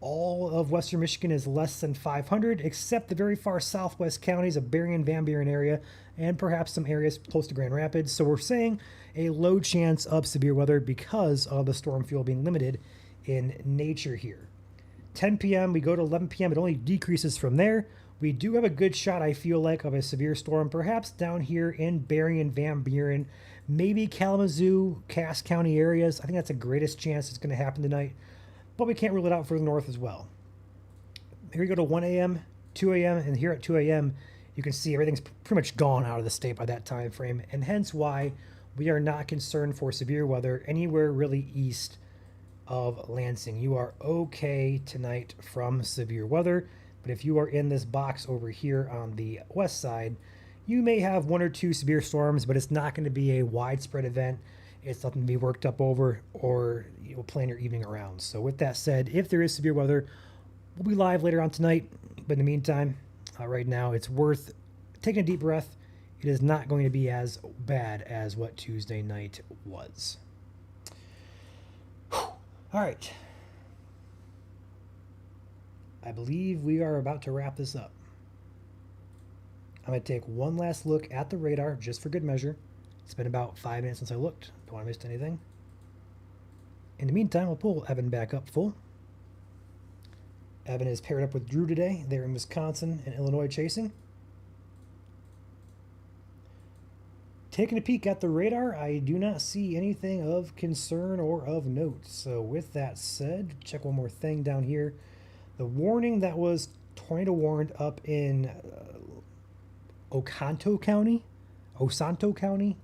all of western Michigan is less than 500, except the very far southwest counties of Berrien, Van Buren area, and perhaps some areas close to Grand Rapids. So we're saying a low chance of severe weather because of the storm fuel being limited in nature here. 10 p.m. we go to 11 p.m. It only decreases from there. We do have a good shot, I feel like, of a severe storm, perhaps down here in Berrien, Van Buren, maybe Kalamazoo, Cass County areas. I think that's the greatest chance it's going to happen tonight, but we can't rule it out further north as well. Here we go to 1 a.m., 2 a.m., and here at 2 a.m., you can see everything's pretty much gone out of the state by that time frame, and hence why we are not concerned for severe weather anywhere really east of Lansing. You are okay tonight from severe weather, But if you are in this box over here on the west side, you may have 1 or 2 severe storms, but it's not going to be a widespread event. It's nothing to be worked up over or plan your evening around. So with that said, if there is severe weather, we'll be live later on tonight. But in the meantime, right now, it's worth taking a deep breath. It is not going to be as bad as what Tuesday night was. Whew. All right. I believe we are about to wrap this up. I'm going to take one last look at the radar just for good measure. It's been about 5 minutes since I looked. Don't want to miss anything. In the meantime, we'll pull Evan back up full. Evan is paired up with Drew today. They're in Wisconsin and Illinois chasing. Taking a peek at the radar, I do not see anything of concern or of note. So with that said, check one more thing down here. The warning that was tornado warned up in Oconto County,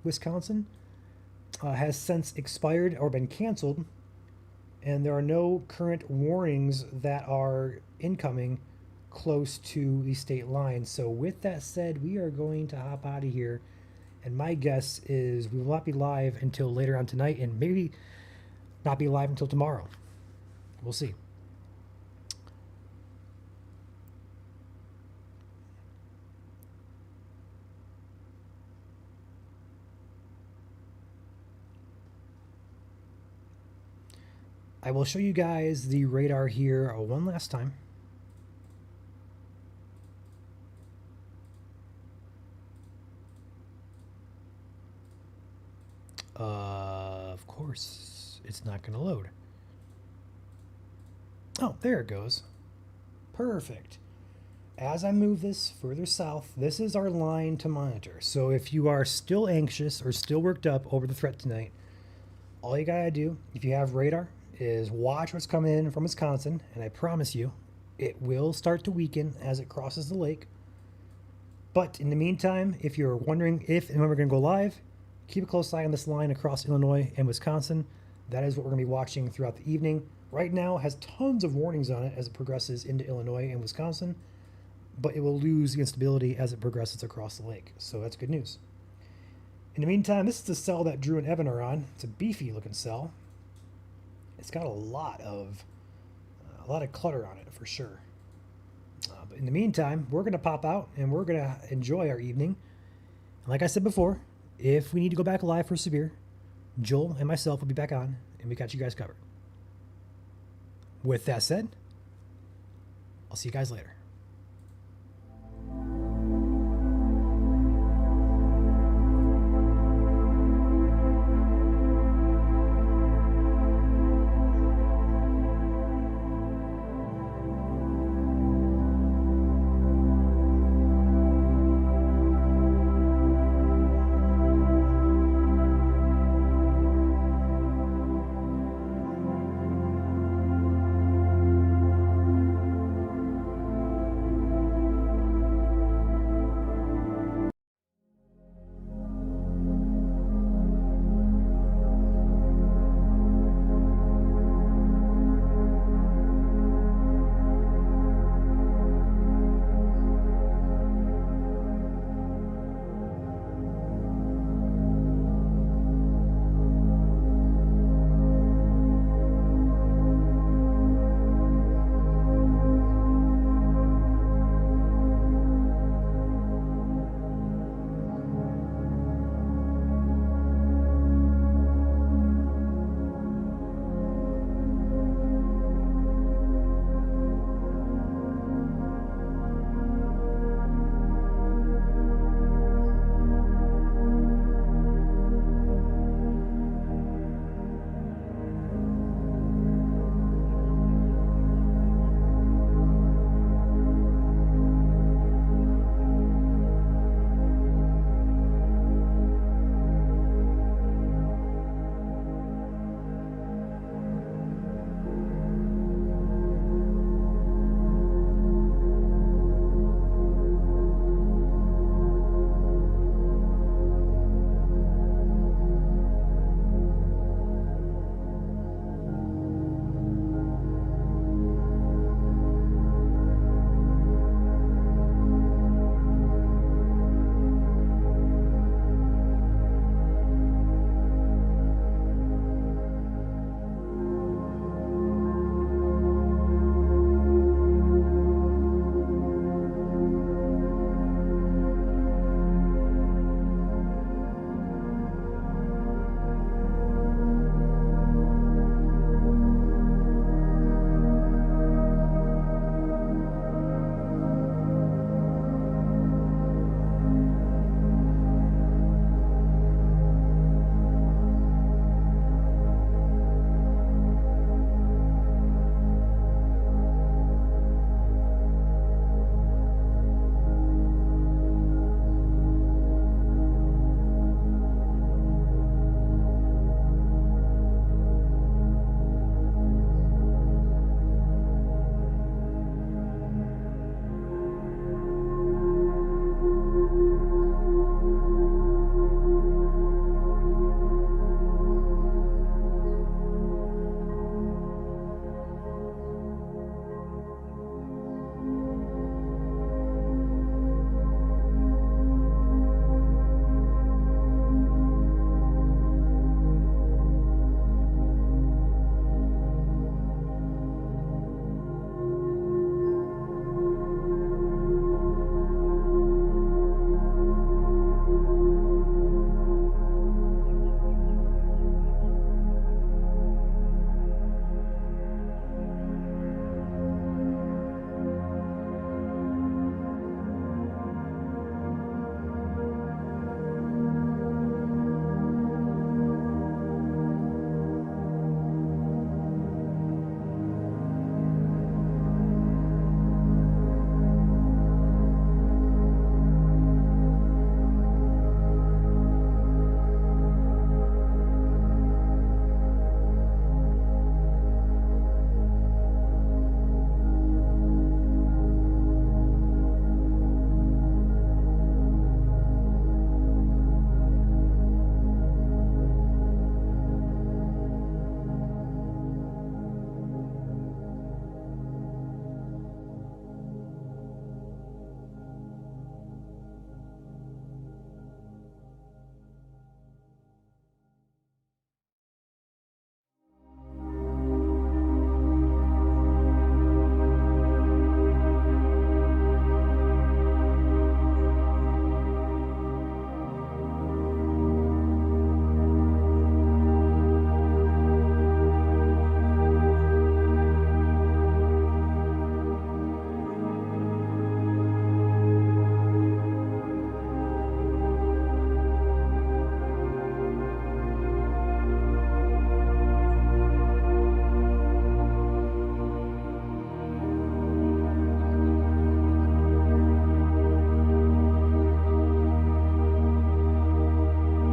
Wisconsin, has since expired or been canceled, and there are no current warnings that are incoming close to the state line. So with that said, we are going to hop out of here, and my guess is we will not be live until later on tonight, and maybe not be live until tomorrow. We'll see. I will show you guys the radar here one last time. Of course, it's not going to load. Oh, there it goes. Perfect. As I move this further south, this is our line to monitor. So if you are still anxious or still worked up over the threat tonight, all you gotta do, if you have radar, is watch what's coming in from Wisconsin, and I promise you, it will start to weaken as it crosses the lake. But in the meantime, if you're wondering if and when we're going to go live, keep a close eye on this line across Illinois and Wisconsin. That is what we're going to be watching throughout the evening. Right now, it has tons of warnings on it as it progresses into Illinois and Wisconsin, but it will lose the instability as it progresses across the lake. So that's good news. In the meantime, this is the cell that Drew and Evan are on. It's a beefy looking cell. It's got a lot of clutter on it for sure. But in the meantime, we're going to pop out and we're going to enjoy our evening. And like I said before, if we need to go back live for severe, Joel and myself will be back on, and we got you guys covered. With that said, I'll see you guys later.